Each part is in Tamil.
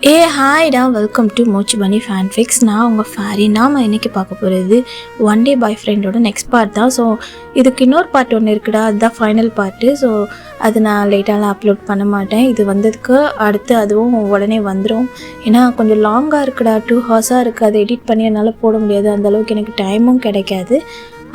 ஹாய்டா, வெல்கம் டு மூச்சு பனி ஃபேன்ஃபிக்ஸ். நான் உங்கள் ஃபேரி. நாம் இன்றைக்கி பார்க்க போகிறது ஒன் டே பாய் ஃப்ரெண்டோட நெக்ஸ்ட் பார்ட் தான். ஸோ இதுக்கு இன்னொரு பார்ட் ஒன்று இருக்குடா, அதுதான் ஃபைனல் பார்ட்டு. ஸோ அது நான் லேட்டாலாம் அப்லோட் பண்ண மாட்டேன். இது வந்ததுக்கு அடுத்து அதுவும் உடனே வந்துடும். ஏன்னா கொஞ்சம் லாங்காக இருக்குடா, 2 hours இருக்குது. அதை எடிட் பண்ணி என்னால் போட முடியாது, அந்தளவுக்கு எனக்கு டைமும் கிடைக்காது.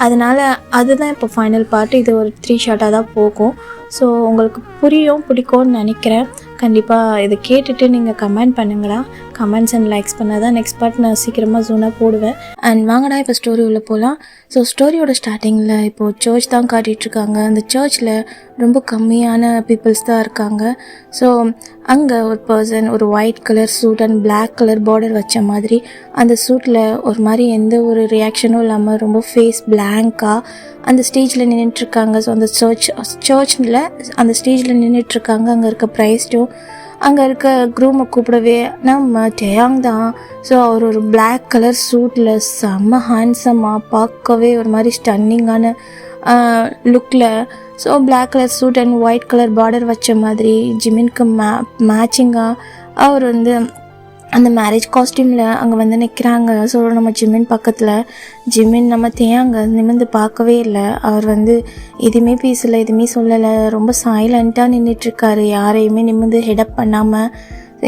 அதனால் அதுதான் இப்போ ஃபைனல் பார்ட்டு. இது ஒரு 3 ஷார்ட்டாக தான் போகும். ஸோ உங்களுக்கு பிடிக்கும்னு நினைக்கிறேன். கண்டிப்பாக இதை கேட்டுட்டு நீங்கள் கமெண்ட் பண்ணுங்கடா. கமெண்ட்ஸ் அண்ட் லைக்ஸ் பண்ணால் தான் நெக்ஸ்ட் பார்ட் நான் சீக்கிரமாக ஜூனாக போடுவேன். அண்ட் வாங்கடா இப்போ ஸ்டோரி உள்ளே போகலாம். ஸோ ஸ்டோரியோட ஸ்டார்டிங்கில் இப்போது சர்ச் தான் காட்டிகிட்ருக்காங்க. அந்த சர்ச்சில் ரொம்ப கம்மியான பீப்புள்ஸ் தான் இருக்காங்க. ஸோ அங்கே ஒரு பர்சன் ஒரு white colour suit and black colour border வச்ச மாதிரி அந்த சூட்டில் ஒரு மாதிரி எந்த ஒரு ரியாக்ஷனும் இல்லாமல் ரொம்ப ஃபேஸ் பிளாங்காக அந்த ஸ்டேஜில் நின்றுட்டுருக்காங்க. ஸோ அந்த சர்ச்சில் அந்த ஸ்டேஜில் நின்றுட்டுருக்காங்க. அங்கே இருக்க ப்ரைஸ்டும் அங்கே இருக்க க்ரூமை கூப்பிடவே நம்ம டேயாங் தான். ஸோ அவர் ஒரு பிளாக் கலர் சூட்டில் செம்ம ஹேண்ட்ஸமாக, பார்க்கவே ஒரு மாதிரி ஸ்டன்னிங்கான லுக்கில், so black colour suit and white colour border வச்ச மாதிரி ஜிமினுக்கு மேட்சிங்காக அவர் அந்த மேரேஜ் காஸ்டியூமில் அங்கே நிற்கிறாங்க. ஸோ நம்ம ஜிமின் பக்கத்தில் ஜிமின் நம்ம தேங்க நிமிர்ந்து பார்க்கவே இல்லை. அவர் எதுவுமே பேசலை, எதுவுமே சொல்லலை, ரொம்ப சைலண்ட்டாக நின்றுட்டுருக்காரு. யாரையுமே நிமிர்ந்து ஹெடப் பண்ணாமல்.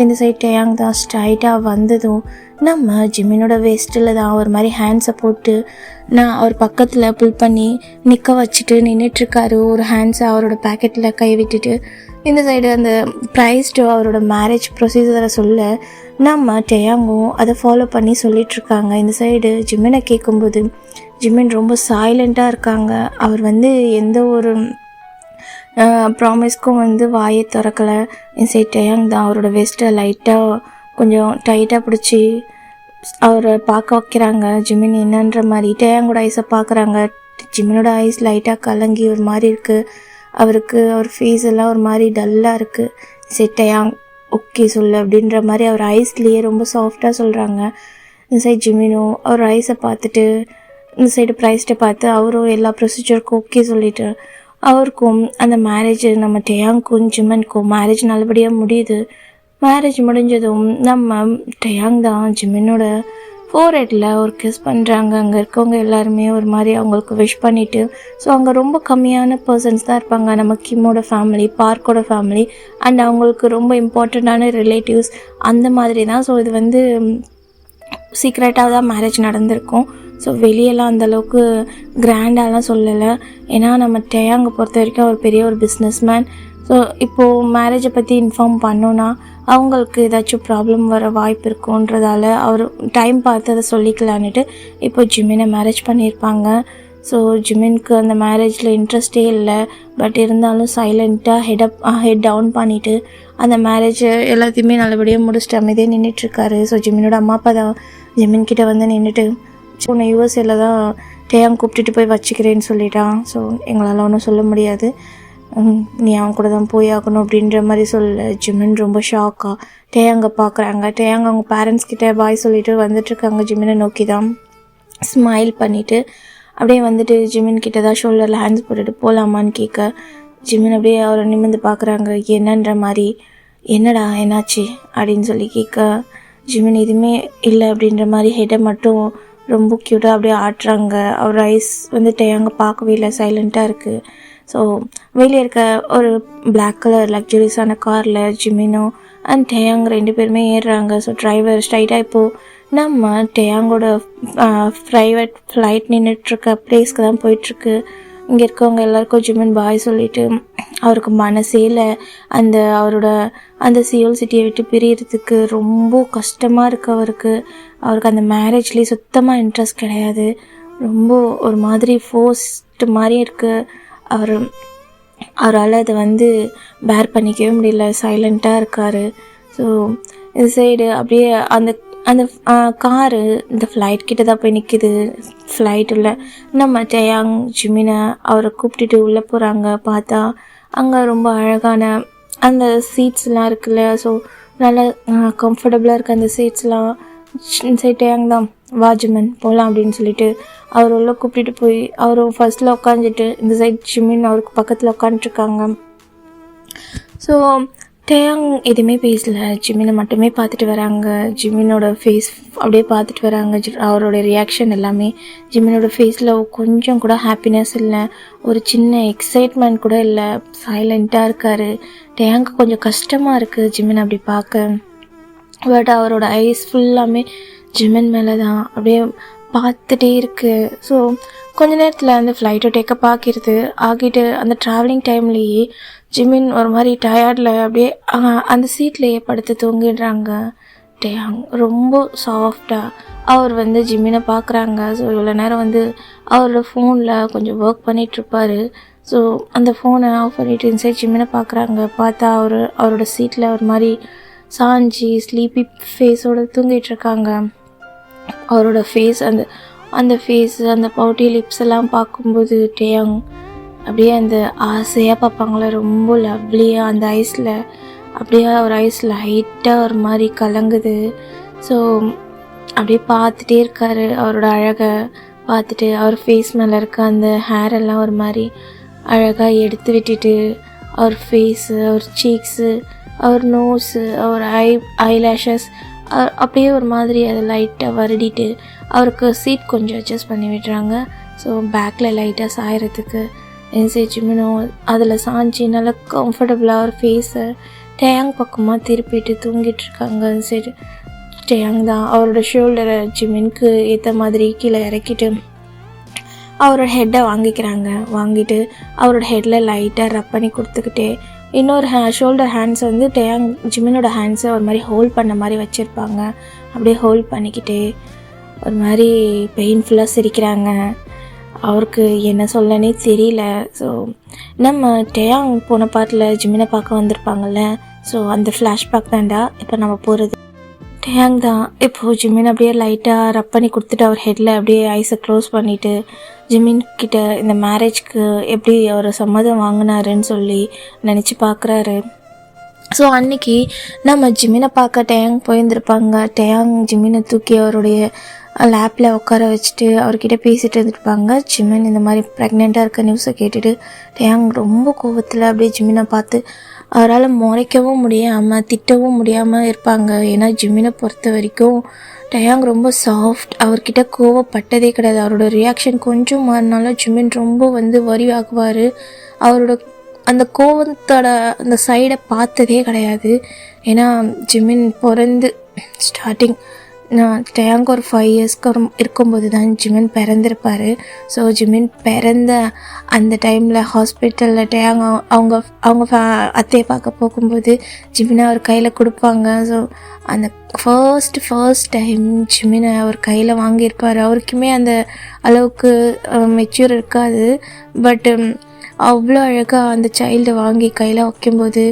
இந்த சைட் டேயாங் தான் ஸ்ட்ரைட்டாக வந்ததும் நம்ம ஜிமினோட வேஸ்ட்டில் தான் ஒரு மாதிரி ஹேண்ட்ஸை போட்டு நான் அவர் பக்கத்தில் புல் பண்ணி நிற்க வச்சுட்டு நின்றுட்டுருக்காரு. ஒரு ஹேண்ட்ஸை அவரோட பேக்கெட்டில் கை விட்டுட்டு இந்த சைடு அந்த ப்ரைஸ்டு அவரோட மேரேஜ் ப்ரொசீஜரை சொல்ல நம்ம டேயாங்கும் அதை ஃபாலோ பண்ணி சொல்லிகிட்ருக்காங்க. இந்த சைடு ஜிமினை கேட்கும்போது ஜிமின் ரொம்ப சைலண்ட்டாக இருக்காங்க. அவர் எந்த ஒரு ப்ராமிஸ்க்கும் வாயை திறக்கலை. இந்த சைடு டேயாங் தான் அவரோட வெஸ்ட்டை லைட்டாக கொஞ்சம் டைட்டாக பிடிச்சி அவரை பார்க்க வைக்கிறாங்க. ஜிமின் என்னன்ற மாதிரி டேயாங்கோட ஐஸை பார்க்குறாங்க. ஜிமினோட ஐஸ் லைட்டாக கலங்கி ஒரு மாதிரி இருக்குது. அவர் ஃபேஸ் எல்லாம் ஒரு மாதிரி டல்லாக இருக்குது. சரி டேயாங் ஓகே சொல்லு அப்படின்ற மாதிரி அவர் ஐஸ்லேயே ரொம்ப சாஃப்டாக சொல்கிறாங்க. இந்த சைடு ஜிமினும் அவர் ஐஸை பார்த்துட்டு இந்த சைடு ப்ரைஸ்ட்டை பார்த்து அவரும் எல்லா ப்ரொசீஜருக்கும் ஓகே சொல்லிட்டு அவருக்கும் அந்த மேரேஜ் நம்ம டேயாங்க்கும் ஜிமினுக்கும் மேரேஜ் நல்லபடியாக முடியுது. மேரேஜ் முடிஞ்சதும் நம்ம டேயாங் தான் ஜிமினோட ஃபோர்ஹெட்டில் ஒரு கிஸ் பண்ணுறாங்க. அங்கே இருக்கவங்க எல்லாருமே ஒரு மாதிரி அவங்களுக்கு விஷ் பண்ணிவிட்டு, ஸோ அங்கே ரொம்ப கம்மியான பர்சன்ஸ் தான் இருப்பாங்க. நம்ம கிம்மோட ஃபேமிலி, பார்க்கோட ஃபேமிலி அண்ட் அவங்களுக்கு ரொம்ப இம்பார்ட்டண்ட்டான ரிலேட்டிவ்ஸ் அந்த மாதிரி தான். ஸோ இது சீக்ரெட்டாக தான் மேரேஜ் நடந்திருக்கும். ஸோ வெளியெல்லாம் அந்தளவுக்கு கிராண்டாலாம் சொல்லலை. ஏன்னா நம்ம டேயாங்கை பொறுத்த வரைக்கும் அவர் பெரிய ஒரு பிஸ்னஸ்மேன். ஸோ இப்போது மேரேஜை பற்றி இன்ஃபார்ம் பண்ணோன்னா அவங்களுக்கு ஏதாச்சும் ப்ராப்ளம் வர வாய்ப்பு இருக்குன்றதால அவர் டைம் பார்த்து அதை சொல்லிக்கலான்ட்டு இப்போ ஜிமினை மேரேஜ் பண்ணியிருப்பாங்க. ஸோ ஜிமினுக்கு அந்த மேரேஜில் இன்ட்ரெஸ்டே இல்லை. பட் இருந்தாலும் சைலண்ட்டாக ஹெட் டவுன் பண்ணிவிட்டு அந்த மேரேஜை எல்லாத்தையுமே நல்லபடியாக முடிச்சுட்டு அமைதியாக நின்றுட்டுருக்காரு. ஸோ ஜிமினோட அம்மா அப்பா தான் ஜிமின்கிட்ட நின்றுட்டு உன்னை யூஎஸ்ஏல தான் டேயாங் கூப்பிட்டுட்டு போய் வச்சுக்கிறேன்னு சொல்லிட்டான். ஸோ எங்களால் ஒன்றும் சொல்ல முடியாது, நீ அவன் கூட தான் போய் ஆகணும் அப்படின்ற மாதிரி சொல்ல ஜிமின் ரொம்ப ஷாக்காக டேயாங்கை பார்க்குறாங்க. டேயாங் அவங்க பேரண்ட்ஸ் கிட்டே பாய் சொல்லிட்டு வந்துட்டுருக்காங்க. ஜிமினை நோக்கி தான் ஸ்மைல் பண்ணிவிட்டு அப்படியே ஜிமின் கிட்ட தான் ஷோல்டரில் ஹேண்ட்ஸ் போட்டுட்டு போகலாமான்னு கேட்க ஜிமின் அப்படியே அவரை நிமிர்ந்து பார்க்குறாங்க. என்னன்ற மாதிரி என்னடா என்னாச்சு அப்படின்னு சொல்லி கேட்க ஜிமின் எதுவுமே இல்லை அப்படின்ற மாதிரி ஹெட்டை மட்டும் ரொம்ப க்யூட்டாக அப்படியே ஆட்டுறாங்க. அவர் ஐஸ் டேயாங்க பார்க்கவே இல்லை, சைலண்ட்டாக இருக்குது. ஸோ வெளியே இருக்க ஒரு பிளாக் கலர் லக்ஸுரியஸான காரில் ஜிமினோ அண்ட் டேயாங் 2 பேருமே ஏறுறாங்க. ஸோ டிரைவர் ஸ்ட்ரைட்டாக இப்போது நம்ம டேயாங்கோட ப்ரைவேட் ஃப்ளைட் நின்றுட்டுருக்க ப்ளேஸ்க்கு தான் போயிட்டுருக்கு. இங்கே இருக்கவங்க எல்லாருக்கும் ஜிமின் பாய் சொல்லிவிட்டு அவருக்கு மனசேல அவரோட அந்த சியோல் சிட்டியை விட்டு பிரியறதுக்கு ரொம்ப கஷ்டமாக இருக்குது. அவருக்கு அந்த மேரேஜ்லேயே சுத்தமாக இன்ட்ரெஸ்ட் கிடையாது. ரொம்ப ஒரு மாதிரி ஃபோர்ஸ்டு மாதிரி இருக்குது. அவரால் அதை பேர் பண்ணிக்கவே முடியல, சைலண்ட்டாக இருக்கார். ஸோ இந்த சைடு அப்படியே அந்த காரு இந்த ஃப்ளைட் கிட்ட தான் போய் நிற்கிது. ஃப்ளைட்டில் நம்ம டேயாங் ஜிமினை அவரை கூப்பிட்டுட்டு உள்ளே போகிறாங்க. பார்த்தா அங்கே ரொம்ப அழகான அந்த சீட்ஸ்லாம் இருக்குல்ல, ஸோ நல்லா கம்ஃபர்டபுளாக இருக்குது அந்த சீட்ஸ்லாம். சரி டேயாங் தான் வா ஜிமின் போகலாம் அப்படின்னு சொல்லிட்டு அவர் உள்ள கூப்பிட்டுட்டு போய் அவரும் ஃபர்ஸ்ட்டில் உட்காந்துட்டு இந்த சைட் ஜிமின் அவருக்கு பக்கத்தில் உட்காந்துட்ருக்காங்க. ஸோ டேயாங் எதுவுமே பேசல. ஜிமினை மட்டுமே பார்த்துட்டு வராங்க. ஜிமினோட ஃபேஸ் அப்படியே பார்த்துட்டு வராங்க. அவரோட ரியாக்ஷன் எல்லாமே. ஜிமினோட ஃபேஸில் கொஞ்சம் கூட ஹாப்பினஸ் இல்லை, ஒரு சின்ன எக்ஸைட்மெண்ட் கூட இல்லை, சைலண்ட்டாக இருக்கார். டேயாங்க்கு கொஞ்சம் கஷ்டமாக இருக்குது ஜிமின் அப்படி பார்க்க. பட் அவரோட ஐஸ் ஃபுல்லாமே ஜிமின் மேலே தான் அப்படியே பார்த்துட்டே இருக்குது. ஸோ கொஞ்ச நேரத்தில் அந்த ஃப்ளைட்டை டேக்கப் ஆகிட்டு அந்த ட்ராவலிங் டைம்லேயே ஜிமின் ஒரு மாதிரி டயர்டில் அப்படியே அந்த சீட்லேயே படுத்து தூங்கிடுறாங்க. டேயாங் ரொம்ப சாஃப்டாக அவர் ஜிமினை பார்க்குறாங்க. ஸோ இவ்வளோ நேரம் அவரோட ஃபோனில் கொஞ்சம் ஒர்க் பண்ணிகிட்ருப்பார். ஸோ அந்த ஃபோனை ஆஃப் பண்ணிவிட்டு இன்சைட் ஜிமினை பார்க்குறாங்க. பார்த்தா அவரோட சீட்டில் ஒரு மாதிரி சாஞ்சி ஸ்லீப்பி ஃபேஸோடு தூங்கிட்டுருக்காங்க. அவரோட ஃபேஸ் அந்த ஃபேஸ் அந்த பவுட்டி லிப்ஸ் எல்லாம் பார்க்கும்போது டேயாங் அப்படியே அந்த ஆசையாக பார்ப்பாங்களே, ரொம்ப லவ்லியாக அந்த ஐஸில் அப்படியே ஒரு ஐஸ் லைட்டாக ஒரு மாதிரி கலங்குது. ஸோ அப்படியே பார்த்துட்டே இருக்கார். அவரோட அழகை பார்த்துட்டு அவர் ஃபேஸ் மேலே இருக்க அந்த ஹேர் எல்லாம் ஒரு மாதிரி அழகாக எடுத்து விட்டுட்டு அவர் ஃபேஸு, அவர் சீக்ஸு, அவர் நோஸு, அவர் ஐலேஷஸ் அப்படியே ஒரு மாதிரி அதை லைட்டாக வருடிட்டு அவருக்கு சீட் கொஞ்சம் அட்ஜஸ்ட் பண்ணி விடுறாங்க. ஸோ பேக்கில் லைட்டாக சாயறதுக்கு ஜிமினோ அதில் சாஞ்சி நல்லா கம்ஃபர்டபுளாக ஒரு ஃபேஸை டேயாங் பக்கமாக திருப்பிட்டு தூங்கிட்டுருக்காங்க. சரி, டேயாங் தான் அவரோட ஷோல்டரை ஜிமினுக்கு ஏற்ற மாதிரி கீழே இறக்கிட்டு அவரோட ஹெட்டை வாங்கிட்டு அவரோட ஹெட்டில் லைட்டாக ரப் பண்ணி கொடுத்துக்கிட்டே இன்னொரு ஷோல்டர் ஹேண்ட்ஸ் டேயாங் ஜிமினோட ஹேண்ட்ஸை ஒரு மாதிரி ஹோல்ட் பண்ண மாதிரி வச்சுருப்பாங்க. அப்படியே ஹோல்ட் பண்ணிக்கிட்டே ஒரு மாதிரி பெயின்ஃபுல்லாக சிரிக்கிறாங்க. அவருக்கு என்ன சொல்லனே தெரியல. ஸோ நம்ம டேயாங் போன பாட்டில் ஜிமினை பார்க்க வந்திருப்பாங்கள்ல, ஸோ அந்த ஃப்ளாஷ்பேக் தான்டா இப்போ நம்ம போகிறது. டேயாங் தான் இப்போது ஜிமின் அப்படியே லைட்டாக ரப் பண்ணி கொடுத்துட்டு அவர் ஹெட்டில் அப்படியே ஐஸை க்ளோஸ் பண்ணிவிட்டு ஜிமின் கிட்ட இந்த மேரேஜ்க்கு எப்படி அவர் சம்மதம் வாங்கினாருன்னு சொல்லி நினச்சி பார்க்குறாரு. ஸோ அன்றைக்கி நம்ம ஜிமினை பார்க்க டேயாங் போயிருந்துருப்பாங்க. டேயாங் ஜிமினை தூக்கி அவருடைய லேப்பில் உட்கார வச்சுட்டு அவர்கிட்ட பேசிகிட்டு இருந்துருப்பாங்க. ஜிமின் இந்த மாதிரி ப்ரெக்னெண்ட்டாக இருக்க நியூஸை கேட்டுட்டு டேயாங் ரொம்ப கோவத்தில் அப்படியே ஜிமினை பார்த்து அவரால் முறைக்கவும் முடியாமல் திட்டவும் முடியாமல் இருப்பாங்க. ஏன்னா ஜிமினை பொறுத்த வரைக்கும் டேயாங் ரொம்ப சாஃப்ட், அவர்கிட்ட கோவப்பட்டதே கிடையாது. அவரோட ரியாக்ஷன் கொஞ்சம் மாறினாலும் ஜிமின் ரொம்ப வரி ஆகுவார். அவரோட அந்த கோவத்தோட அந்த சைடை பார்த்ததே கிடையாது. ஏன்னா ஜிமின் பிறந்து ஸ்டார்டிங் டேயாங் ஒரு 5 இயர்ஸ்க்கு இருக்கும்போது தான் ஜிமின் பிறந்திருப்பார். ஸோ ஜிமின் பிறந்த அந்த டைமில் ஹாஸ்பிட்டலில் டேயாங் அவங்க அத்தையை பார்க்க போகும்போது ஜிமினை அவர் கையில் கொடுப்பாங்க. ஸோ அந்த ஃபர்ஸ்ட் டைம் ஜிமினை அவர் கையில் வாங்கியிருப்பார். அவருக்குமே அந்த அளவுக்கு மெச்சூர் இருக்காது. பட் அவ்வளோ அழகாக அந்த சைல்டை வாங்கி கையில் வைக்கும்போது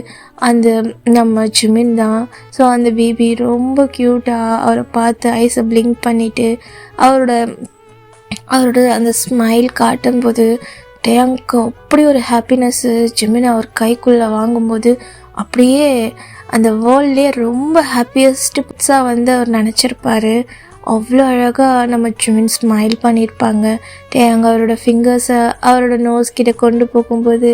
அந்த நம்ம ஜிமின் தான். ஸோ அந்த பேபி ரொம்ப க்யூட்டாக அவரை பார்த்து ஐஸை பிளிங்க் பண்ணிவிட்டு அவரோட அந்த ஸ்மைல் காட்டும்போது டேயாங்க்கு அப்படி ஒரு ஹாப்பினஸ்ஸு. ஜிமின் அவர் கைக்குள்ளே வாங்கும்போது அப்படியே அந்த வேர்ல்ட்லேயே ரொம்ப ஹாப்பியஸ்ட்டாக அவர் நினச்சிருப்பார். அவ்வளோ அழகாக நம்ம ஜிமின் ஸ்மைல் பண்ணியிருப்பாங்க. டேயாங் அவரோட ஃபிங்கர்ஸை அவரோட நோஸ் கிட்ட கொண்டு போகும்போது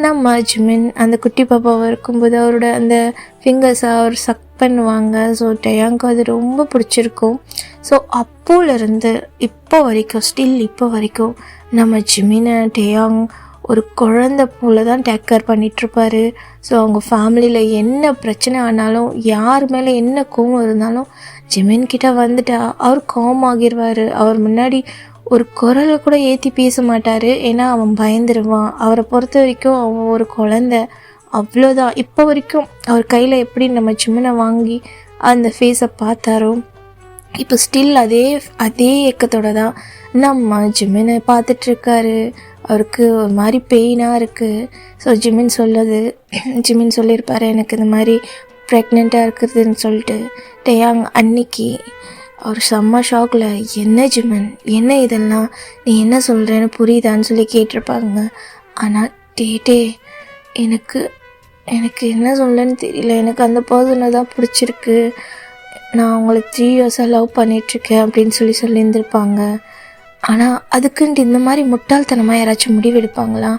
நம்ம ஜிமின் அந்த குட்டி பாப்பாவை இருக்கும்போது அவரோட அந்த ஃபிங்கர்ஸை அவர் சக் பண்ணுவாங்க. ஸோ டேயாங்க்கு அது ரொம்ப பிடிச்சிருக்கும். ஸோ அப்போலேருந்து இப்போ வரைக்கும் நம்ம ஜிமினை டேயாங் ஒரு குழந்தை போல தான் டேக் கேர் பண்ணிகிட்ருப்பார். ஸோ அவங்க ஃபேமிலியில் என்ன பிரச்சனை ஆனாலும் யார் மேலே என்ன கோவம் இருந்தாலும் ஜிமின் கிட்ட வந்துட்டா அவர் காம் ஆகிடுவார். அவர் முன்னாடி ஒரு குரலை கூட ஏற்றி பேச மாட்டார். ஏன்னா அவன் பயந்துருவான். அவரை பொறுத்த வரைக்கும் அவன் ஒரு குழந்தை, அவ்வளோதான். இப்போ வரைக்கும் அவர் கையில் எப்படி நம்ம ஜிமினை வாங்கி அந்த ஃபேஸை பார்த்தாரோ இப்போ ஸ்டில் அதே ஏக்கத்தோடு தான் நம்ம ஜிமினை பார்த்துட்ருக்காரு. அவருக்கு ஒரு மாதிரி பெயினாக இருக்குது. ஸோ ஜிமின் சொல்லியிருப்பார் எனக்கு இந்த மாதிரி ப்ரெக்னெண்ட்டாக இருக்குதுன்னு சொல்லிட்டு. டேயாங் அன்னைக்கு அவர் செம்ம ஷாக்கில், என்ன ஜிமின் என்ன இதெல்லாம், நீ என்ன சொல்கிறேன்னு புரியுதான்னு சொல்லி கேட்டிருப்பாங்க. ஆனால் டே எனக்கு என்ன சொல்லன்னு தெரியல, எனக்கு அந்த பர்சனை தான் பிடிச்சிருக்கு, நான் அவங்கள 3 இயர்ஸாக லவ் பண்ணிகிட்ருக்கேன் அப்படின்னு சொல்லியிருந்திருப்பாங்க. ஆனால் அதுக்குன்ட்டு இந்த மாதிரி முட்டாள்தனமாக யாராச்சும் முடிவெடுப்பாங்களா?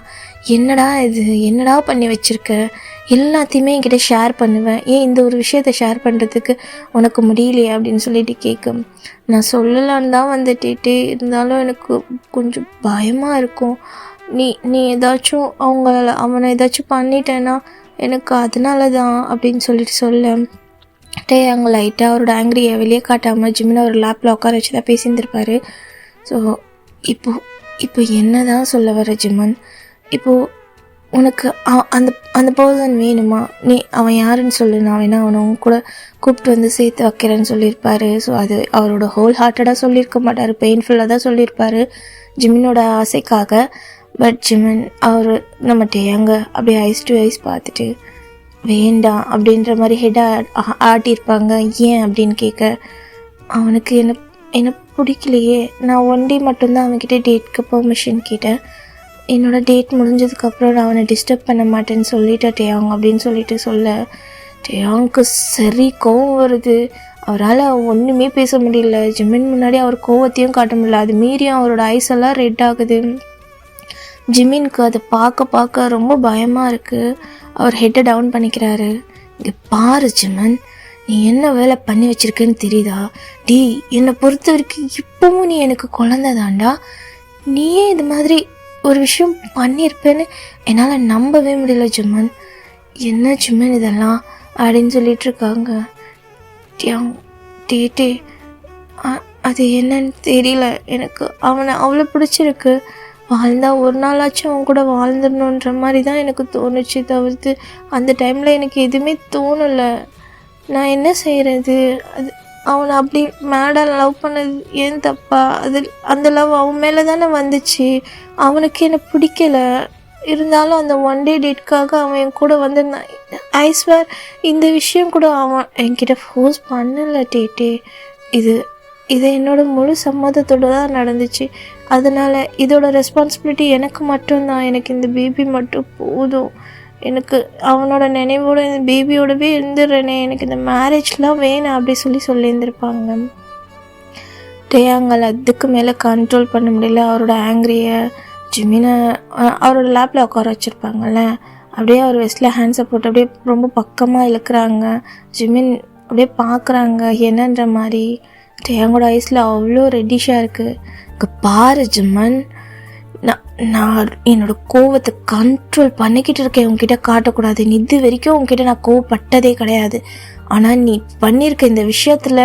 என்னடா பண்ணி வச்சுருக்க, எல்லாத்தையுமே என்கிட்ட ஷேர் பண்ணுவேன், ஏன் இந்த ஒரு விஷயத்த ஷேர் பண்ணுறதுக்கு உனக்கு முடியலையே அப்படின்னு சொல்லிட்டு கேட்கும். நான் சொல்லலான்னு தான் வந்துட்டே இருந்தாலும் எனக்கு கொஞ்சம் பயமாக இருக்கும். நீ ஏதாச்சும் அவனை ஏதாச்சும் பண்ணிட்டேன்னா எனக்கு அதனால தான் அப்படின்னு சொல்லிட்டு சொல்ல அங்கே லைட்டாக அவரோட ஆங்கிரியை வெளியே காட்டாமல் ஜிம்மின் அவர் லேப்பில் உட்கார வச்சு தான் பேசியிருந்திருப்பாரு. ஸோ இப்போ என்ன தான் சொல்ல வர ஜிம்மன், இப்போது உனக்கு அந்த பர்சன் வேணுமா, அவன் யாருன்னு சொல்லு, நான் வேணா அவனை உங்க கூட கூப்பிட்டு வந்து சேர்த்து வைக்கிறேன்னு சொல்லியிருப்பாரு. ஸோ அது அவரோட ஹோல் ஹார்ட்டடாக சொல்லியிருக்க மாட்டார், பெயின்ஃபுல்லாக தான் சொல்லியிருப்பார் ஜிம்மினோட ஆசைக்காக. பட் ஜிம்மன் அவர் நம்ம டேயாங்க அப்படியே ஐஸ் டு ஐஸ் பார்த்துட்டு வேண்டாம் அப்படின்ற மாதிரி ஹெட்டாக ஆட்டியிருப்பாங்க. ஏன் அப்படின்னு கேட்க, அவனுக்கு என்ன பிடிக்கலையே, நான் 1 டே மட்டும்தான் அவன்கிட்ட டேட்க்கு பெர்மிஷன் கேட்டேன், என்னோடய டேட் முடிஞ்சதுக்கப்புறம் நான் அவனை டிஸ்டர்ப் பண்ண மாட்டேன்னு சொல்லிட்டேன் டேயாங் அப்படின்னு சொல்லிட்டு சொல்ல டேயாங்க்கு சரி கோவம் வருது. அவரால் ஒன்றுமே பேச முடியல. ஜிம்மின் முன்னாடி அவர் கோவத்தையும் காட்ட முடியல, அது மீறியும் அவரோட ஐஸ் எல்லாம் ரெட் ஆகுது. ஜிம்மினுக்கு அதை பார்க்க ரொம்ப பயமாக இருக்குது. அவர் ஹெட்டை டவுன் பண்ணிக்கிறாரு. இங்கே பாரு ஜிம்மன், நீ என்ன வேலை பண்ணி வச்சிருக்கேன்னு தெரியுதா? என்னை பொறுத்த வரைக்கும் இப்போவும் நீ எனக்கு குழந்தை தான்டா. நீயே இது மாதிரி ஒரு விஷயம் பண்ணியிருப்பேன்னு என்னால் நம்பவே முடியல ஜிம்மன். என்ன ஜிம்மன் இதெல்லாம் அப்படின்னு சொல்லிட்டு இருக்காங்க. டே அது என்னன்னு தெரியல, எனக்கு அவனை அவ்வளோ பிடிச்சிருக்கு. வாழ்ந்தா ஒரு நாளாச்சும் அவன் கூட வாழ்ந்துடணுன்ற மாதிரி தான் எனக்கு தோணுச்சு, தவிர்த்து அந்த டைமில் எனக்கு எதுவுமே தோணலை. நான் என்ன செய்கிறது? அது அவனை அப்படி மேடாக லவ் பண்ணது ஏன் தப்பா? அந்த லவ் அவன் மேலே தானே வந்துச்சு. அவனுக்கு என்ன பிடிக்கலை, இருந்தாலும் அந்த 1 டே டேட்காக அவன் என் கூட வந்திருந்தான். ஐஸ்வர் இந்த விஷயம் கூட அவன் என்கிட்ட ஃபோர்ஸ் பண்ணலை டேட்டே. இது என்னோட முழு சம்மதத்தோடு தான் நடந்துச்சு. அதனால் இதோட ரெஸ்பான்சிபிலிட்டி எனக்கு மட்டும்தான். எனக்கு இந்த பேபி மட்டும் போதும். எனக்கு அவனோட நினைவோட இந்த பேபியோடவே இருந்துடுறேனே, எனக்கு இந்த மேரேஜ்லாம் வேணாம் அப்படி சொல்லியிருந்திருப்பாங்க. டேயாங்கால் அதுக்கு மேலே கண்ட்ரோல் பண்ண முடியல. அவரோட ஆங்கிரியை ஜிம்மினை அவரோட லேப்பில் உட்கார வச்சுருப்பாங்கல்ல, அப்படியே அவர் வெஸ்ட்டில் ஹேண்ட்ஸை போட்டு அப்படியே ரொம்ப பக்கமாக இழுக்கிறாங்க. ஜிம்மின் அப்படியே பார்க்குறாங்க என்னன்ற மாதிரி. டேயாங்கோட ஐஸில் அவ்வளோ ரெட்டிஷாக இருக்குது. இங்கே பாரு ஜிம்மன், நான் என்னோடய கோவத்தை கண்ட்ரோல் பண்ணிக்கிட்டு இருக்கேன், உங்ககிட்ட காட்டக்கூடாது. இது வரைக்கும் உங்ககிட்ட நான் கோவப்பட்டதே கிடையாது. ஆனால் நீ பண்ணியிருக்க இந்த விஷயத்தில்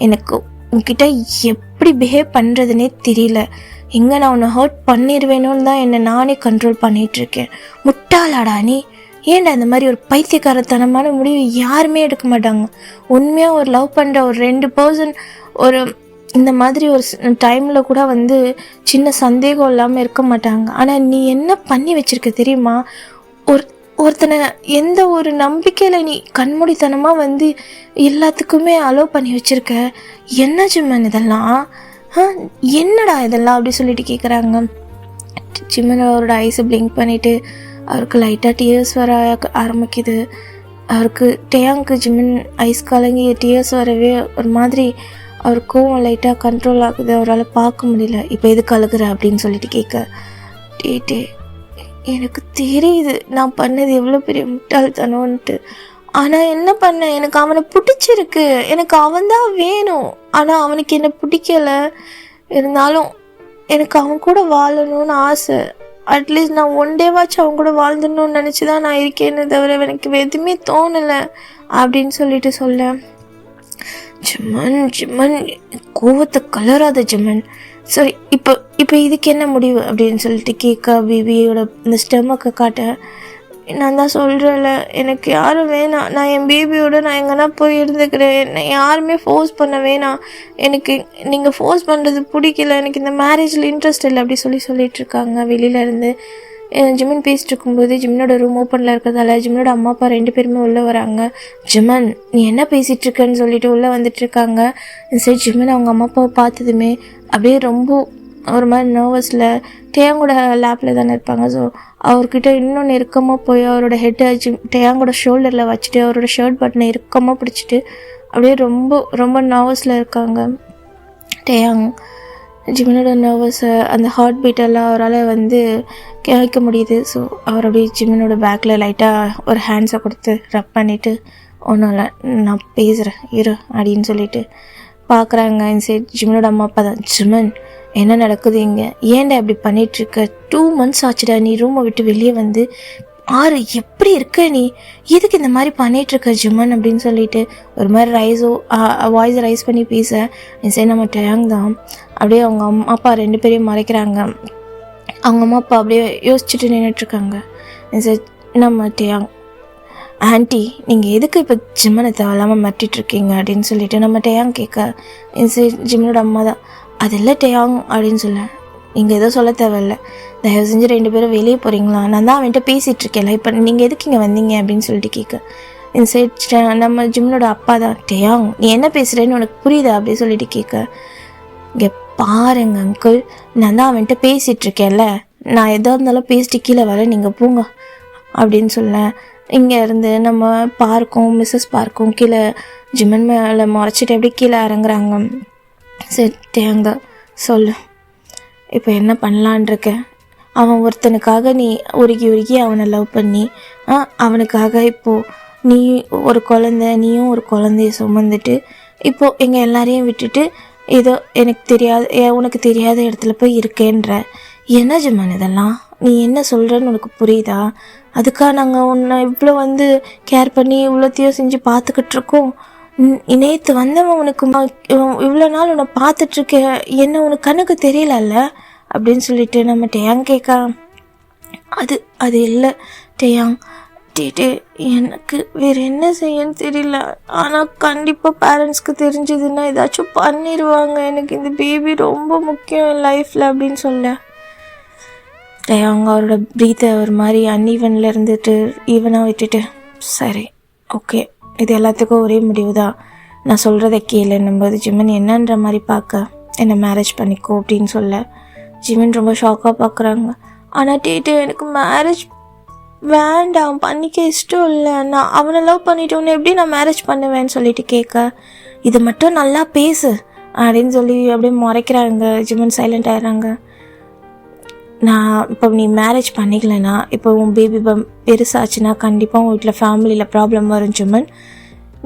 எனக்கு உங்ககிட்ட எப்படி பிஹேவ் பண்ணுறதுனே தெரியல. எங்கே நான் உன்னை ஹர்ட் பண்ணிடுவேணும்னு தான் என்னை நானே கண்ட்ரோல் பண்ணிகிட்ருக்கேன். முட்டாளாடா நீ. ஏன்டா இந்த மாதிரி ஒரு பைத்தியக்காரத்தனமான முடிவு யாருமே எடுக்க மாட்டாங்க. உண்மையாக ஒரு லவ் பண்ணுற ஒரு 2 பர்சன் ஒரு இந்த மாதிரி ஒரு டைமில் கூட வந்து சின்ன சந்தேகம் இல்லாமல் இருக்க மாட்டாங்க. ஆனால் நீ என்ன பண்ணி வச்சுருக்க தெரியுமா? ஒருத்தனை எந்த ஒரு நம்பிக்கையில் நீ கண்மூடித்தனமாக வந்து எல்லாத்துக்குமே அலோவ் பண்ணி வச்சுருக்க. என்ன ஜிம்மன் இதெல்லாம்? என்னடா இதெல்லாம் அப்படி சொல்லிட்டு கேட்குறாங்க. ஜிம்மன் அவரோட ஐஸை பிளிங்க் பண்ணிவிட்டு அவருக்கு லைட்டாக டியர்ஸ் வர ஆரம்பிக்குது. அவருக்கு டேயாங்க்கு ஜிம்மன் ஐஸ் கலங்கி டியர்ஸ் வரவே ஒரு மாதிரி அவர் கோவம் லைட்டாக கண்ட்ரோல் ஆகுது. அவரால் பார்க்க முடியல. இப்போ எதுக்கு அழுகுற அப்படின்னு சொல்லிட்டு கேட்க, டே எனக்கு தெரியுது நான் பண்ணது எவ்வளோ பெரிய முட்டாள்தனோன்ட்டு. ஆனால் என்ன பண்ண, எனக்கு அவனை பிடிச்சிருக்கு, எனக்கு அவன் தான் வேணும். ஆனால் அவனுக்கு என்ன பிடிக்கலை. இருந்தாலும் எனக்கு அவன் கூட வாழணும்னு ஆசை. அட்லீஸ்ட் நான் 1 டேவாச்சும் அவங்க கூட வாழ்ந்துடணும்னு நினச்சி தான் நான் இருக்கேன்னு தவிர எனக்கு எதுவுமே தோணலை அப்படின்னு சொல்லிட்டு சொல்ல, ஜிம்மன் கோவத்தை கலராத ஜிம்மன். சரி இப்போ இதுக்கு என்ன முடிவு அப்படின்னு சொல்லிட்டு கேட்க பேபியோட இந்த ஸ்டெமக்கை காட்ட, நான் தான் சொல்கிறேன்ல எனக்கு யாரும் வேணாம், நான் என் பேபியோட நான் எங்கன்னா போய் இருந்துக்கிறேன், என்னை யாருமே ஃபோர்ஸ் பண்ண வேணாம், எனக்கு நீங்கள் ஃபோர்ஸ் பண்ணுறது பிடிக்கல, எனக்கு இந்த மேரேஜில் இன்ட்ரெஸ்ட் இல்லை அப்படி சொல்லிகிட்ருக்காங்க வெளியிலேருந்து. ஜிம்மன் பேசிட்டு இருக்கும்போது ஜிம்மனோட ரூம் ஓப்பனில் இருக்கிறதால ஜிம்மனோட அம்மா அப்பா 2 பேருமே உள்ளே வராங்க. ஜிம்மன் நீ என்ன பேசிகிட்டு இருக்கன்னு சொல்லிட்டு உள்ளே வந்துட்டுருக்காங்க. சரி ஜிம்மன் அவங்க அம்மா அப்பாவை பார்த்ததுமே அப்படியே ரொம்ப ஒரு மாதிரி நர்வஸில் டேயாங்கோட லேப்பில் தானே இருப்பாங்க. ஸோ அவர்கிட்ட இன்னும் நெருக்கமாக போய் அவரோட ஹெட்டை டேயாங்கோட ஷோல்டரில் வச்சுட்டு அவரோட ஷர்ட் பட்டனை இறுக்கமாக பிடிச்சிட்டு அப்படியே ரொம்ப ரொம்ப நர்வஸில் இருக்காங்க டேயாங். ஜிமினோட நர்வஸை அந்த ஹார்ட் பீட்டெல்லாம் அவரால் வந்து கேட்க முடியுது. ஸோ அவர் அப்படியே ஜிமினோட பேக்கில் லைட்டாக ஒரு ஹேண்ட்ஸை கொடுத்து ரப் பண்ணிவிட்டு ஒன்றும் இல்லை நான் பேசுகிறேன் இரு அப்படின்னு சொல்லிட்டு பார்க்குறாங்க. இந்த சைட் ஜிமினோட அம்மா அப்பா தான். ஜிமன் என்ன நடக்குது இங்கே, ஏன்டா இப்படி பண்ணிகிட்ருக்க, 2 months ஆச்சுடா நீ ரூமை விட்டு வெளியே வந்து, எப்படி இருக்க நீ, எதுக்கு இந்த மாதிரி பண்ணிகிட்ருக்க ஜிமன் அப்படின்னு சொல்லிட்டு ஒரு மாதிரி வாய்ஸ் ரைஸ் பண்ணி பேச சரி நம்ம டேங் தான் அப்படியே அவங்க அம்மா அப்பா 2 பேரையும் மறைக்கிறாங்க. அவங்க அம்மா அப்பா அப்படியே யோசிச்சுட்டு நின்றுட்டுருக்காங்க. சரி நம்ம டேங் ஆன்ட்டி நீங்கள் எதுக்கு இப்போ ஜிம்மனை தேவையில்லாமல் மிரட்டிகிட்ருக்கீங்க அப்படின்னு சொல்லிட்டு நம்ம டேயாங் கேட்க சரி ஜிம்மனோட அம்மா தான் அது இல்லை டேயாங் அப்படின்னு சொல்ல, நீங்கள் எதுவும் சொல்ல தேவையில்லை, தயவு செஞ்சு 2 பேரும் வெளியே போகிறீங்களா, நான் தான் அவன்கிட்ட பேசிகிட்டு இருக்கேன்ல, இப்போ நீங்கள் எதுக்கு இங்கே வந்தீங்க அப்படின்னு சொல்லிட்டு கேட்க இந்த சைட் நம்ம ஜிம்மனோட அப்பா தான். டேயாங் நீ என்ன பேசுகிறேன்னு உனக்கு புரியுதா அப்படின்னு சொல்லிட்டு கேட்க, இங்கே பாருங்க அங்கிள் நான் தான் அவன்கிட்ட பேசிகிட்டு இருக்கேன்ல, நான் எதாக இருந்தாலும் பேசிட்டு கீழே வர நீங்கள் போங்க அப்படின்னு சொல்ல இங்கே இருந்து நம்ம பார்க்கும் மிஸ்ஸஸ் பார்க்கும் கீழே ஜிம்மன் மேலே முறைச்சிட்டு எப்படி கீழே இறங்குறாங்க. சரி டேங்க சொல்லு இப்போ என்ன பண்ணலான் இருக்க, அவன் ஒருத்தனுக்காக நீ உருகி அவனை லவ் பண்ணி அவனுக்காக இப்போது நீ ஒரு குழந்தை, நீயும் ஒரு குழந்தைய சுமந்துட்டு இப்போது எங்கள் எல்லாரையும் விட்டுட்டு ஏதோ உனக்கு தெரியாத இடத்துல போய் இருக்கேன்ற, என்ன ஜிம்மன் இதெல்லாம் நீ என்ன சொல்கிறன்னு உனக்கு புரியுதா, அதுக்காக நாங்கள் உன்னை இவ்வளோ வந்து கேர் பண்ணி இவ்வளோத்தையும் செஞ்சு பார்த்துக்கிட்டு இருக்கோம், நேற்று வந்தவன் உனக்கு இவ்வளோ நாள் உன்னை பார்த்துட்ருக்க, என்ன உனக்கு கண்ணுக்கு தெரியலல்ல அப்படின்னு சொல்லிட்டு நம்ம டேயாங் கேட்க, அது இல்லை டேயாங் எனக்கு வேறு என்ன செய்யன்னு தெரியல, ஆனால் கண்டிப்பாக பேரண்ட்ஸ்க்கு தெரிஞ்சதுன்னா ஏதாச்சும் பண்ணிடுவாங்க, எனக்கு இந்த பேபி ரொம்ப முக்கியம் என் லைஃப்பில் அப்படின்னு சொல்ல அவங்க அவரோட ப்ரீத்தை ஒரு மாதிரி அன்ஈவனில் இருந்துட்டு ஈவனாக விட்டுட்டு சரி ஓகே இது எல்லாத்துக்கும் ஒரே முடிவு தான், நான் சொல்கிறத கேளுன்னும்போது ஜிம்மன் என்னன்ற மாதிரி பார்க்க என்னை மேரேஜ் பண்ணிக்கோ அப்படின்னு சொல்ல ஜிம்மன் ரொம்ப ஷாக்காக பார்க்குறாங்க. ஆனால் எனக்கு மேரேஜ் வேண்டாம், பண்ணிக்க இஷ்டம் இல்லை, நான் அவனை லவ் பண்ணிட்டோன்னு எப்படி நான் மேரேஜ் பண்ணுவேன்னு சொல்லிட்டு கேட்க, இது மட்டும் நல்லா பேசு அப்படின்னு சொல்லி அப்படியே முறைக்கிறாங்க. ஜிம்மன் சைலண்ட் ஆயிடுறாங்க. நான் இப்போ நீ மேரேஜ் பண்ணிக்கலனா இப்போ உன் பேபி பெருசாச்சுன்னா கண்டிப்பாக உங்கள் வீட்டில் ஃபேமிலியில் ப்ராப்ளம் வரும் ஜிம்மன்,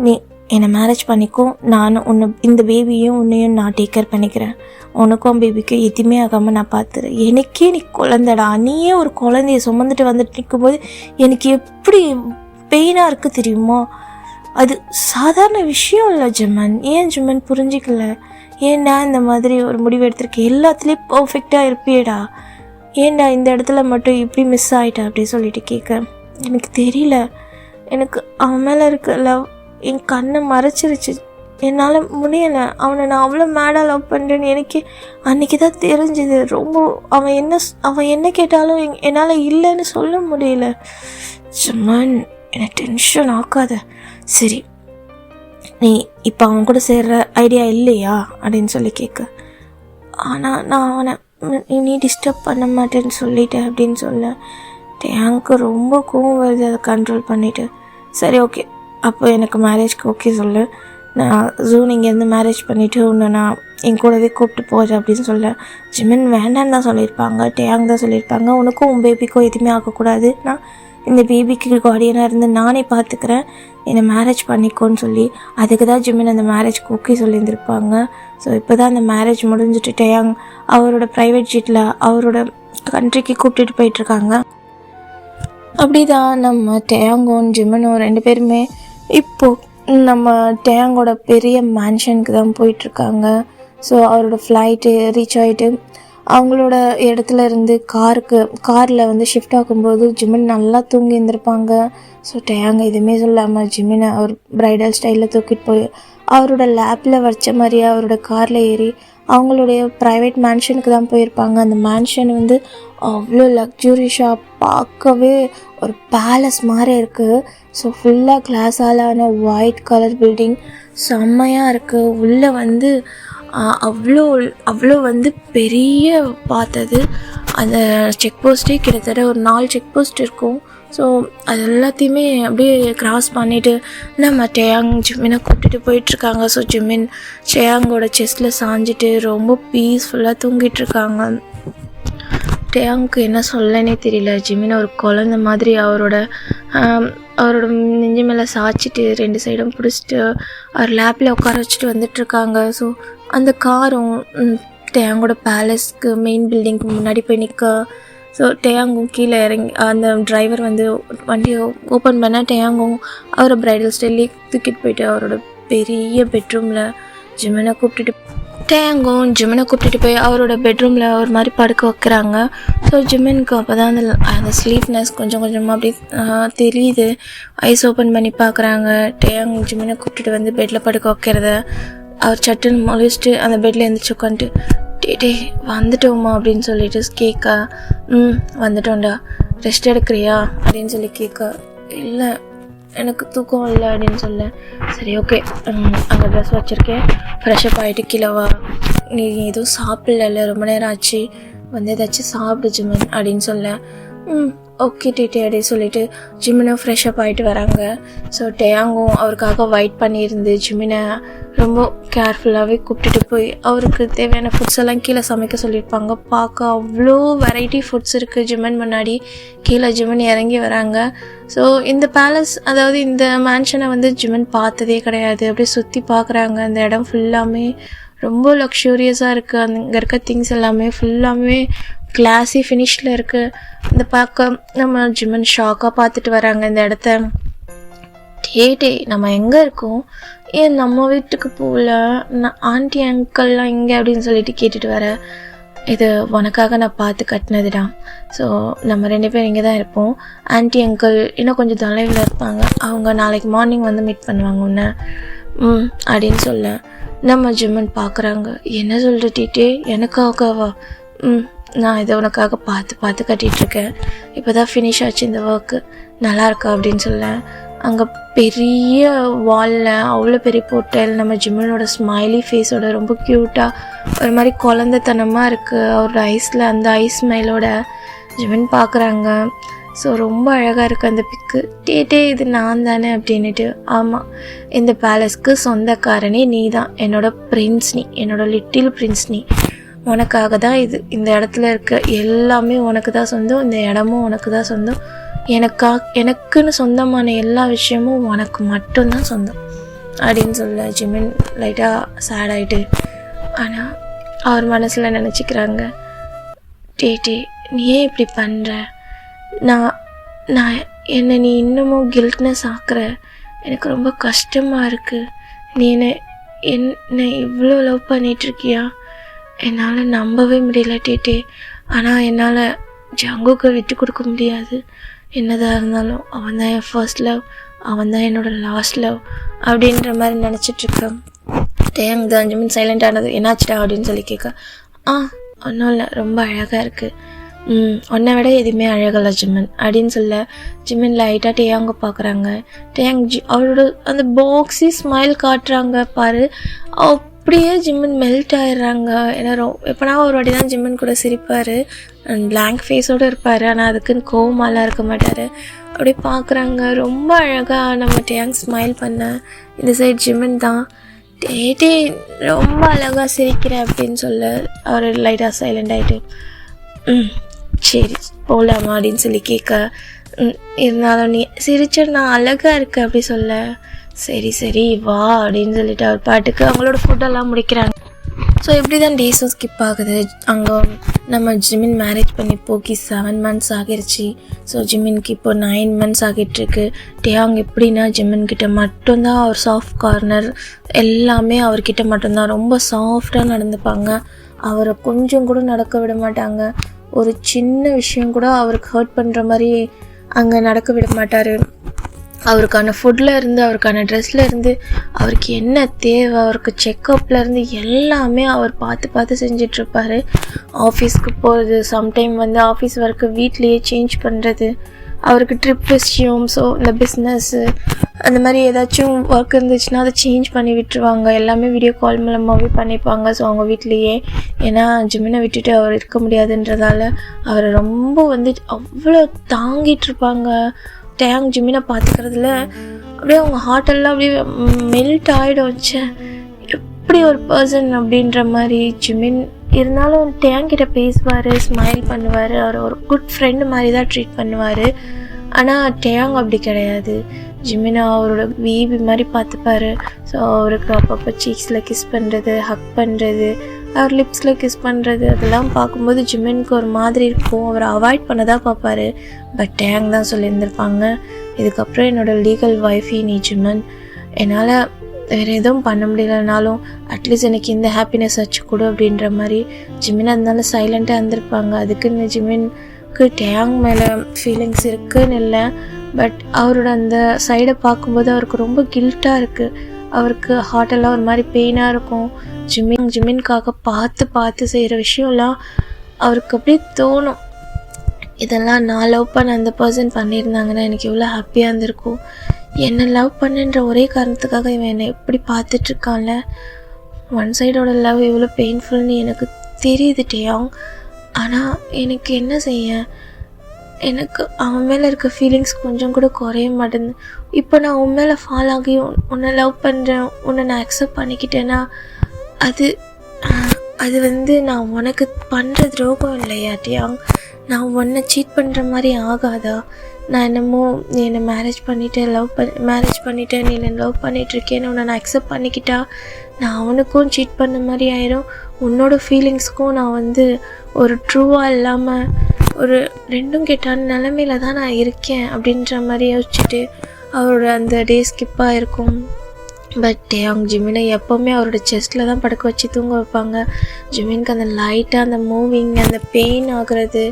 நீ என்னை மேரேஜ் பண்ணிக்கோ, நானும் இந்த பேபியும் உன்னையும் நான் டேக் கேர் பண்ணிக்கிறேன், உனக்கும் பேபிக்கும் எதுவுமே ஆகாமல் நான் பார்த்துறேன், எனக்கே நீ குழந்தடா, நீயே ஒரு குழந்தைய சுமந்துட்டு வந்துட்டு நிற்கும்போது எனக்கு எப்படி பெயினாக இருக்குது தெரியுமா, அது சாதாரண விஷயம் இல்லை ஜிம்மன், ஏன் ஜிம்மன் புரிஞ்சிக்கல, ஏன்டா இந்த மாதிரி ஒரு முடிவு எடுத்திருக்கேன், எல்லாத்துலேயும் பர்ஃபெக்டாக இருப்பியடா, ஏன்டா இந்த இடத்துல மட்டும் இப்படி மிஸ் ஆகிட்டா அப்படின்னு சொல்லிட்டு கேட்க, எனக்கு தெரியல, எனக்கு அவன் மேலே இருக்க லவ் என் கண்ணை மறைச்சிருச்சு, என்னால் முடியலை, அவனை நான் அவ்வளோ மேடாக லவ் பண்ணுறேன்னு எனக்கு அன்றைக்கி தான் தெரிஞ்சுது, ரொம்ப அவன் என்ன கேட்டாலும் என்னால் இல்லைன்னு சொல்ல முடியல, ஜிம்மன் என்னை டென்ஷன் ஆக்காத, சரி நீ இப்போ அவன் கூட சேர்ற ஐடியா இல்லையா அப்படின்னு சொல்லி கேட்க, ஆனால் நான் அவனை நீ டிஸ்டர்ப் பண்ண மாட்டேன்னு சொல்லிட்டேன் அப்படின்னு சொல்ல எனக்கு ரொம்ப கோவம் வருது, அதை கண்ட்ரோல் பண்ணிவிட்டு சரி ஓகே அப்போ எனக்கு மேரேஜ்க்கு ஓகே சொல்லு, நான் ஜூன் இங்கேருந்து மேரேஜ் பண்ணிவிட்டு உன்னை நான் என் கூடவே கூப்பிட்டு போகிறேன் அப்படின்னு சொல்ல ஜிம்மன் வேண்டான்னு தான் சொல்லியிருப்பாங்க, டேயாங் தான் சொல்லியிருப்பாங்க, உனக்கும் உன் பேபிக்கும் எதுவுமே ஆகக்கூடாது, நான் இந்த பேபிக்கு கார்டியனாக இருந்து நானே பார்த்துக்கிறேன், என்னை மேரேஜ் பண்ணிக்கோன்னு சொல்லி அதுக்கு தான் ஜிம்மன் அந்த மேரேஜ்க்கு ஓகே சொல்லியிருந்திருப்பாங்க. ஸோ இப்போ தான் அந்த மேரேஜ் முடிஞ்சுட்டு டேயாங் அவரோட ப்ரைவேட் ஜெட்டில் அவரோட கண்ட்ரிக்கு கூப்பிட்டுட்டு போயிட்டுருக்காங்க. அப்படி தான் நம்ம டேயாங்கும் ஜிம்மனும் 2 பேருமே இப்போது நம்ம டேயாங்கோட பெரிய மேன்ஷனுக்கு தான் போயிட்டுருக்காங்க. ஸோ அவரோட ஃப்ளைட்டு ரீச் ஆகிட்டு அவங்களோட இடத்துல இருந்து காரில் வந்து ஷிஃப்ட் ஆகும்போது ஜிம்மன் நல்லா தூங்கி இருந்திருப்பாங்க. ஸோ டேயாங்க எதுவுமே சொல்லாமல் ஜிம்மினை அவர் ப்ரைடல் ஸ்டைலில் தூக்கிட்டு போய் அவரோட லேப்பில் வச்ச மாதிரியே அவரோட காரில் ஏறி அவங்களுடைய ப்ரைவேட் மேன்ஷனுக்கு தான் போயிருப்பாங்க. அந்த மேன்ஷன் வந்து அவ்வளோ லக்ஸூரியஸாக பார்க்கவே ஒரு பேலஸ் மாதிரி இருக்குது. ஸோ ஃபுல்லாக கிளாஸாலான ஒயிட் கலர் பில்டிங் செம்மையாக இருக்குது. உள்ளே வந்து அவ்வளோ வந்து பெரிய பார்த்தது. அந்த செக் போஸ்ட்டே கிட்டத்தட்ட ஒரு 4 செக் போஸ்ட் இருக்கும். ஸோ அது எல்லாத்தையுமே அப்படியே க்ராஸ் பண்ணிவிட்டு நம்ம டேயாங் ஜிமினை கூப்பிட்டுட்டு போயிட்டுருக்காங்க. ஸோ ஜிமின் டேயாங்கோட செஸ்ட்டில் சாஞ்சிட்டு ரொம்ப பீஸ்ஃபுல்லாக தூங்கிட்டுருக்காங்க. டேயாங்க்கு என்ன சொல்லனே தெரியல. ஜிமின் ஒரு குழந்த மாதிரி அவரோட நெஞ்சு மேலே சாய்ச்சிட்டு 2 சைடும் பிடிச்சிட்டு அவர் லேப்பில் உட்கார வச்சுட்டு வந்துட்டுருக்காங்க. ஸோ அந்த காரும் டேயாங்கோட பேலஸ்க்கு மெயின் பில்டிங்க்கு முன்னாடி போய் நிற்க. ஸோ டேயாங்கும் கீழே இறங்கி அந்த டிரைவர் வந்து வண்டியை ஓப்பன் பண்ண டேயாங்கும் அவரை ப்ரைடல் ஸ்டைல்லே தூக்கிட்டு போயிட்டு அவரோட பெரிய பெட்ரூமில் ஜிமினை கூப்பிட்டுட்டு போய் அவரோட பெட்ரூமில் ஒரு மாதிரி படுக்க வைக்கிறாங்க. ஸோ ஜிமினுக்கு அப்போ தான் அந்த ஸ்லீப்னஸ் கொஞ்சம் கொஞ்சமாக அப்படி தெரியுது. ஐஸ் ஓப்பன் பண்ணி பார்க்குறாங்க. டேயாங் ஜிமினை கூப்பிட்டுட்டு வந்து பெட்டில் படுக்க வைக்கிறத அவர் சட்டுன்னு முழிச்சிட்டு அந்த பெட்டில் எழுந்திரிச்சு உட்காந்துட்டு டே வந்துட்டோமா அப்படின்னு சொல்லிட்டு கேட்க, வந்துட்டோம்டா, ரெஸ்ட் எடுக்கிறியா அப்படின்னு சொல்லி கேட்க, இல்லை எனக்கு தூக்கம் இல்லை அப்படின்னு சொல்ல, சரி ஓகே அங்கே ட்ரெஸ் வச்சுருக்கேன், ஃப்ரெஷ்அப் ஆகிட்டு கீழே வா, நீ எதுவும் சாப்பிடல, ரொம்ப நேரம் ஆச்சு, வந்து ஏதாச்சும் சாப்பிடு ஜிமின் அப்படின்னு சொல்ல, ஓகே டேட்டே அப்படின்னு சொல்லிட்டு ஜிமினை ஃப்ரெஷ்அப் ஆகிட்டு வராங்க. ஸோ டேயாங்கும் அவருக்காக வெயிட் பண்ணியிருந்து ஜிமினை ரொம்ப கேர்ஃபுல்லாகவே கூப்பிட்டுட்டு போய் அவருக்கு தேவையான ஃபுட்ஸ் எல்லாம் கீழே சமைக்க சொல்லியிருப்பாங்க. பார்க்க அவ்வளோ வெரைட்டி ஃபுட்ஸ் இருக்குது ஜிமின் முன்னாடி. கீழே ஜிமின் இறங்கி வராங்க. ஸோ இந்த பேலஸ், அதாவது இந்த மேன்ஷனை வந்து ஜிமின் பார்த்ததே கிடையாது. அப்படியே சுற்றி பார்க்குறாங்க. அந்த இடம் ஃபுல்லாமே ரொம்ப லக்ஸூரியஸாக இருக்குது. அங்கே இருக்க திங்ஸ் எல்லாமே ஃபுல்லாமே கிளாஸி ஃபினிஷில் இருக்குது. இந்த பார்க்க நம்ம ஜிமின் ஷாக்காக பார்த்துட்டு வராங்க இந்த இடத்த. டே நம்ம எங்கே இருக்கோம், ஏன் நம்ம வீட்டுக்கு போகல, நான் ஆண்டி அங்கிள்லாம் இங்கே அப்படின்னு சொல்லிட்டு கேட்டுட்டு வர, இது உனக்காக நான் பார்த்து கட்டினதுடா. ஸோ நம்ம 2 பேரும் இங்கே தான் இருப்போம். ஆண்டி அங்கிள் இன்னும் கொஞ்சம் தொலைவில் இருப்பாங்க, அவங்க நாளைக்கு மார்னிங் வந்து மீட் பண்ணுவாங்க உன்னை அப்படின்னு சொல்ல நம்ம ஜிமின் பார்க்குறாங்க. என்ன சொல்கிற டீட்டே, எனக்காகவா? நான் இதை உனக்காக பார்த்து கட்டிகிட்ருக்கேன், இப்போ தான் ஃபினிஷ் ஆச்சு இந்த ஒர்க்கு, நல்லா இருக்கா அப்படின்னு சொல்ல, அங்கே பெரிய வாலில் அவ்வளோ பெரிய போட்டல் நம்ம ஜிமினோட ஸ்மைலி ஃபேஸோட ரொம்ப க்யூட்டாக ஒரு மாதிரி குழந்தைத்தனமாக இருக்குது. அவரோட ஐஸில் அந்த ஐஸ் ஸ்மைலோட ஜிமின் பார்க்குறாங்க. ஸோ ரொம்ப அழகாக இருக்குது அந்த பிக்கு. டே இது நான் தானே அப்படின்னுட்டு, ஆமாம், இந்த பேலஸ்க்கு சொந்தக்காரனே நீ தான், என்னோட பிரின்ஸ் நீ, என்னோட லிட்டில் பிரின்ஸ் நீ, உனக்காக தான் இது, இந்த இடத்துல இருக்க எல்லாமே உனக்கு தான் சொந்தம், இந்த இடமும் உனக்கு தான் சொந்தம், எனக்குன்னு சொந்தமான எல்லா விஷயமும் உனக்கு மட்டும்தான் சொந்தம் அப்படின்னு சொல்ல ஜிமின் லைட்டாக சேட் ஆகிட்டு, ஆனால் அவர் மனசில் நினச்சிக்கிறாங்க, டே நீ ஏன் இப்படி பண்ணுற, நான் என்னை நீ இன்னமும் கில்ட்னஸ் ஆக்குற, எனக்கு ரொம்ப கஷ்டமாக இருக்குது, நீ என்னை இவ்வளோ லவ் பண்ணிகிட்ருக்கியா, என்னால் நம்பவே முடியல டே. ஆனால் என்னால் ஜங்குக்கு விட்டு கொடுக்க முடியாது, என்னதாக இருந்தாலும் அவன் தான் என் ஃபர்ஸ்ட் லவ், அவன் தான் என்னோடய லாஸ்ட் லவ் அப்படின்ற மாதிரி நினச்சிட்ருக்கேன். டேங் தான் ஜிமின் சைலண்ட் ஆனது, என்னாச்சுடா அப்படின்னு சொல்லி கேட்க, ஒன்றும் இல்லை, ரொம்ப அழகாக இருக்குது, உன்னை விட எதுவுமே அழகலை ஜிமின் அப்படின்னு சொல்ல ஜிமின் லைட்டாக டேயாங்க பார்க்குறாங்க. டேயாங் அவரோட அந்த பாக்ஸி ஸ்மைல் காட்டுறாங்க பாரு, அப்படியே ஜிமின் மெல்ட் ஆயிடுறாங்க. ஏன்னா எப்போனா ஒரு வாட்டி தான் ஜிமின் கூட சிரிப்பார், பிளாங்க் ஃபேஸோடு இருப்பார், ஆனால் அதுக்குன்னு கோவமாலாம் இருக்க மாட்டார். அப்படியே பார்க்குறாங்க, ரொம்ப அழகாக நம்ம டேயாங் ஸ்மைல் பண்ண. இந்த சைட் ஜிமின் தான் டே ரொம்ப அழகாக சிரிக்கிறேன் அப்படின்னு சொல்ல அவர் லைட்டாக சைலண்ட் ஆகிட்டு, சரி போகலாமா அப்படின்னு சொல்லி கேட்க, இருந்தாலும் நீ சிரிச்ச நான் அழகாக இருக்கேன் அப்படி சொல்ல, சரி வா அப்படின்னு சொல்லிட்டு அவர் பாட்டுக்கு அவங்களோட ஃபுட்டெல்லாம் முடிக்கிறாங்க. ஸோ இப்படி தான் டேஸும் ஸ்கிப் ஆகுது. அங்கே நம்ம ஜிமின் மேரேஜ் பண்ணி போக்கி 7 months ஆகிருச்சு. ஸோ ஜிமின்க்கு இப்போ 9 months ஆகிட்டுருக்கு. டேயாங் எப்படின்னா ஜிமின்கிட்ட மட்டும்தான் அவர் சாஃப்ட் கார்னர், எல்லாமே அவர்கிட்ட மட்டும்தான் ரொம்ப சாஃப்டாக நடந்துப்பாங்க. அவரை கொஞ்சம் கூட நடக்க விட மாட்டாங்க. ஒரு சின்ன விஷயம் கூட அவருக்கு ஹர்ட் பண்ணுற மாதிரி அங்கே நடக்க விட மாட்டார். அவருக்கான ஃபுட்டில் இருந்து, அவருக்கான ட்ரெஸ்ஸில் இருந்து, அவருக்கு என்ன தேவை, அவருக்கு செக்கப்பில் இருந்து எல்லாமே அவர் பார்த்து செஞ்சிட்ருப்பார். ஆஃபீஸ்க்கு போகிறது, சம்டைம் வந்து ஆஃபீஸ் ஒர்க்கு வீட்லேயே சேஞ்ச் பண்ணுறது, அவருக்கு ட்ரிப் விஷயம், ஸோ இந்த பிஸ்னஸ்ஸு அந்த மாதிரி ஏதாச்சும் ஒர்க் இருந்துச்சுன்னா அதை சேஞ்ச் பண்ணி விட்டுருவாங்க. எல்லாமே வீடியோ கால் மூலமாகவே பண்ணிப்பாங்க. ஸோ அவங்க வீட்லேயே, ஏன்னா ஜிமினை விட்டுட்டு அவர் இருக்க முடியாதுன்றதால அவரை ரொம்ப வந்து அவ்வளோ தாங்கிட்டு இருப்பாங்க. டேங் ஜிமினை பார்த்துக்கிறதுல அப்படியே அவங்க ஹார்ட்டெல்லாம் அப்படியே மெல்ட் ஆகிடும். வச்சு எப்படி ஒரு பர்சன் அப்படின்ற மாதிரி ஜிமின் இருந்தாலும் டேங்கிட்ட பேசுவார், ஸ்மைல் பண்ணுவார், அவர் ஒரு குட் ஃப்ரெண்டு மாதிரி தான் ட்ரீட் பண்ணுவார். ஆனால் டேங் அப்படி கிடையாது. ஜிமினா அவரோட பேபி மாதிரி பார்த்துப்பார். ஸோ அவருக்கு அப்பப்போ சீக்ஸில் கிஸ் பண்ணுறது, ஹக் பண்ணுறது, அவர் லிப்ஸில் கிஸ் பண்ணுறது, அதெல்லாம் பார்க்கும்போது ஜிமினுக்கு ஒரு மாதிரி இருக்கும். அவரை அவாய்ட் பண்ண தான் பார்ப்பார். பட் டேங் தான் சொல்லியிருந்திருப்பாங்க, இதுக்கப்புறம் என்னோடய லீகல் ஒய்ஃபி நீ ஜிமன், என்னால் வேறு எதுவும் பண்ண முடியலனாலும் அட்லீஸ்ட் எனக்கு இந்த ஹாப்பினஸ் வச்சு கொடு அப்படின்ற மாதிரி ஜிமின் அதனால சைலண்ட்டாக இருந்திருப்பாங்க. அதுக்குன்னு ஜிமின்க்கு டேங் மேலே ஃபீலிங்ஸ் இருக்குன்னு இல்லை, பட் அவரோட அந்த சைடை பார்க்கும்போது அவருக்கு ரொம்ப கில்ட்டாக இருக்குது. அவருக்கு ஹார்ட்டெல்லாம் ஒரு மாதிரி பெயினாக இருக்கும். ஜிமின்காக பார்த்து செய்கிற விஷயம்லாம் அவருக்கு அப்படியே தோணும், இதெல்லாம் நான் லவ் பண்ண அந்த பர்சன் பண்ணியிருந்தாங்கன்னா எனக்கு எவ்வளோ ஹாப்பியாக இருந்திருக்கும். என்னை லவ் பண்ணுன்ற ஒரே காரணத்துக்காக இவன் என்னை எப்படி பார்த்துட்ருக்கான்ல, ஒன் சைடோட லவ் எவ்வளோ பெயின்ஃபுல்னு எனக்கு தெரியுது டேங். ஆனால் எனக்கு என்ன செய்ய, எனக்கு அவன் மேலே இருக்க ஃபீலிங்ஸ் கொஞ்சம் கூட குறைய மாட்டேங்குது. இப்போ நான் உன் மேலே ஃபால் ஆகி உன்னை லவ் பண்ணுறேன், உன்னை நான் அக்செப்ட் பண்ணிக்கிட்டேன்னா அது வந்து நான் உனக்கு பண்ணுற துரோகம் இல்லையா டேங்? நான் உன்னை சீட் பண்ணுற மாதிரி ஆகாதா? நான் என்னமோ நீ என்னை மேரேஜ் பண்ணிவிட்டேன், நீ என்னை லவ் பண்ணிகிட்ருக்கேன்னு உன்னை நான் அக்செப்ட் பண்ணிக்கிட்டா நான் அவனுக்கும் சீட் பண்ண மாதிரி ஆயிரும். உன்னோட ஃபீலிங்ஸ்க்கும் நான் வந்து ஒரு ட்ரூவாக இல்லாமல் ஒரு ரெண்டும் கெட்டான நிலமையில தான் நான் இருக்கேன் அப்படின்ற மாதிரி யோசிச்சுட்டு அவரோட அந்த டே ஸ்கிப்பாக இருக்கும். பட் அவங்க ஜிமினை எப்போவுமே அவரோட செஸ்ட்டில் தான் படுக்க வச்சு தூங்க வைப்பாங்க. ஜிமினுக்கு அந்த லைட்டாக அந்த மூவிங், அந்த பெயின் ஆகுறது,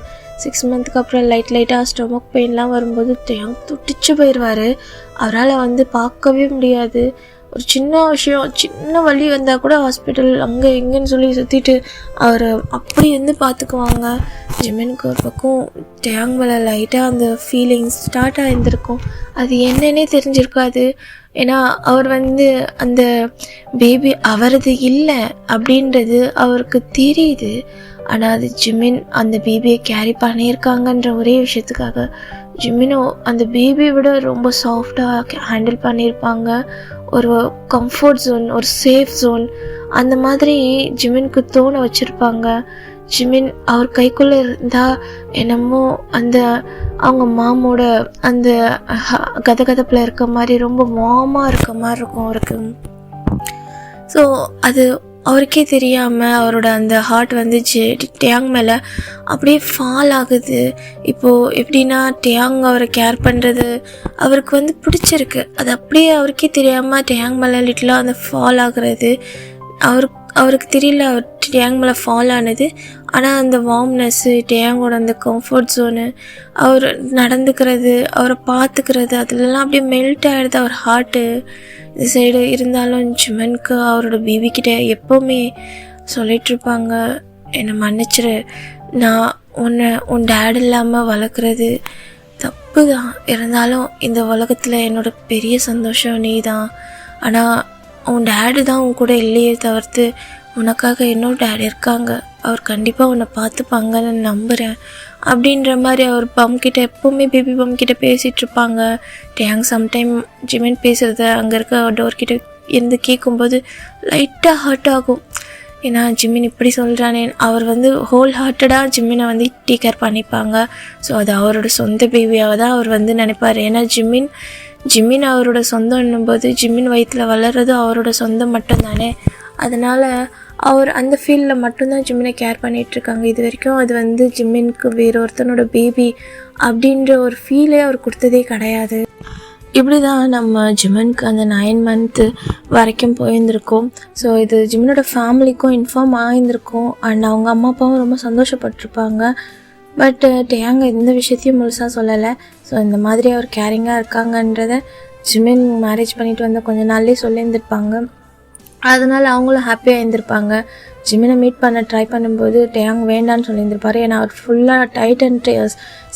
6 மந்த்துக்கு அப்புறம் லைட்டாக ஸ்டொமக் பெயின்லாம் வரும்போது டேங் துடிச்சு போயிடுவார். அவரால் வந்து பார்க்கவே முடியாது. ஒரு சின்ன விஷயம், சின்ன வலி வந்தால் கூட ஹாஸ்பிட்டல் அங்கே இங்கேன்னு சொல்லி சுற்றிட்டு அவரை அப்படி வந்து பார்த்துக்குவாங்க. ஜிமினுக்கு ஒரு பக்கம் டேங் மேலே லைட்டாக அந்த ஃபீலிங்ஸ் ஸ்டார்ட் ஆகியிருந்திருக்கும். அது என்னன்னே தெரிஞ்சிருக்காது. ஏன்னா அவர் வந்து அந்த பேபி அவரது இல்லை அப்படின்றது அவருக்கு தெரியுது. ஆனால் அது ஜிமின் அந்த பேபியை கேரி பண்ணியிருக்காங்கன்ற ஒரே விஷயத்துக்காக ஜிமினும் அந்த பேபியை விட ரொம்ப சாஃப்டாக ஹேண்டில் பண்ணியிருப்பாங்க. ஒரு கம்ஃபர்ட் ஜோன், ஒரு சேஃப் ஜோன் அந்த மாதிரி ஜிமினுக்கு தோண வச்சுருப்பாங்க. ஜிமின் அவர் கைக்குள்ளே இருந்தால் என்னமோ அந்த அவங்க மாமோட அந்த கதகதப்பில் இருக்க மாதிரி ரொம்ப வார்மாக இருக்க மாதிரி இருக்கும் அவருக்கு. ஸோ அது அவருக்கே தெரியாமல் அவரோட அந்த ஹார்ட் வந்து டேங் மேலே அப்படியே ஃபால் ஆகுது. இப்போது எப்படின்னா டேங் அவரை கேர் பண்ணுறது அவருக்கு வந்து பிடிச்சிருக்கு. அது அப்படியே அவருக்கே தெரியாமல் டேங் மேலே லிட்டிலாக அந்த ஃபால் ஆகுறது அவருக்கு தெரியல அவர் டேங் மேலே ஃபால் ஆனது. ஆனால் அந்த வார்ம்னஸ்ஸு, டேங்கோட அந்த கம்ஃபர்ட் ஜோனு, அவர் நடந்துக்கிறது, அவரை பார்த்துக்கிறது, அதிலெல்லாம் அப்படியே மெல்ட் ஆகிடுது அவர் ஹார்ட்டு. இந்த சைடு இருந்தாலும் ஜிமனுக்கு அவரோட பேபிக்கிட்ட எப்போவுமே சொல்லிகிட்ருப்பாங்க, என்னை மன்னிச்சிரு, நான் உன் டேட் இல்லாமல் வளர்க்குறது தப்பு தான், இருந்தாலும் இந்த உலகத்தில் என்னோட பெரிய சந்தோஷம் நீ தான். ஆனால் உன் டேடு தான் உன் கூட இல்லையே தவிர்த்து உனக்காக இன்னொரு டேட் இருக்காங்க, அவர் கண்டிப்பாக உன்னை பார்த்துப்பாங்கன்னு நம்புகிறேன் அப்படின்ற மாதிரி அவர் பம்கிட்ட எப்போவுமே பேபி பம்கிட்ட பேசிகிட்ருப்பாங்க. டேங் சம்டைம் ஜிமின் பேசுகிறத அங்கே இருக்க டோர்கிட்ட இருந்து கேட்கும்போது லைட்டாக ஹர்ட் ஆகும். ஏன்னா ஜிமின் இப்படி சொல்கிறானே, அவர் வந்து ஹோல் ஹார்ட்டடாக ஜிம்மினை வந்து டேக் கேர் பண்ணிப்பாங்க. ஸோ அது அவரோட சொந்த பேபியாக தான் அவர் வந்து நினைப்பார். ஏன்னா ஜிமின் அவரோட சொந்தம் என்னும்போது ஜிமின் வயிற்றில் வளர்றது அவரோட சொந்தம் மட்டும்தானே. அதனால் அவர் அந்த ஃபீல்டில் மட்டும்தான் ஜிம்மினை கேர் பண்ணிகிட்ருக்காங்க. இது வரைக்கும் அது வந்து ஜிம்மினுக்கு வேறு ஒருத்தனோட பேபி அப்படின்ற ஒரு ஃபீலே அவர் கொடுத்ததே கிடையாது. இப்படி தான் நம்ம ஜிமினுக்கு அந்த 9 மந்த்து வரைக்கும் போயிருந்திருக்கோம். ஸோ இது ஜிமினோட ஃபேமிலிக்கும் இன்ஃபார்ம் ஆகியிருந்திருக்கும். அண்ட் அவங்க அம்மா அப்பாவும் ரொம்ப சந்தோஷப்பட்டிருப்பாங்க. பட் டேங் இந்த விஷயத்தையும் முழுசாக சொல்லலை. ஸோ இந்த மாதிரி அவர் கேரிங்காக இருக்காங்கன்றத ஜிமின் மேரேஜ் பண்ணிட்டு வந்த கொஞ்ச நாள்லேயே சொல்லியிருந்திருப்பாங்க. அதனால் அவங்களும் ஹாப்பியாக இருந்திருப்பாங்க. ஜிமினை மீட் பண்ண ட்ரை பண்ணும்போது டேயாங் வேண்டான்னு சொல்லியிருந்திருப்பாரு. ஏன்னா அவர் ஃபுல்லாக டைட் அண்ட்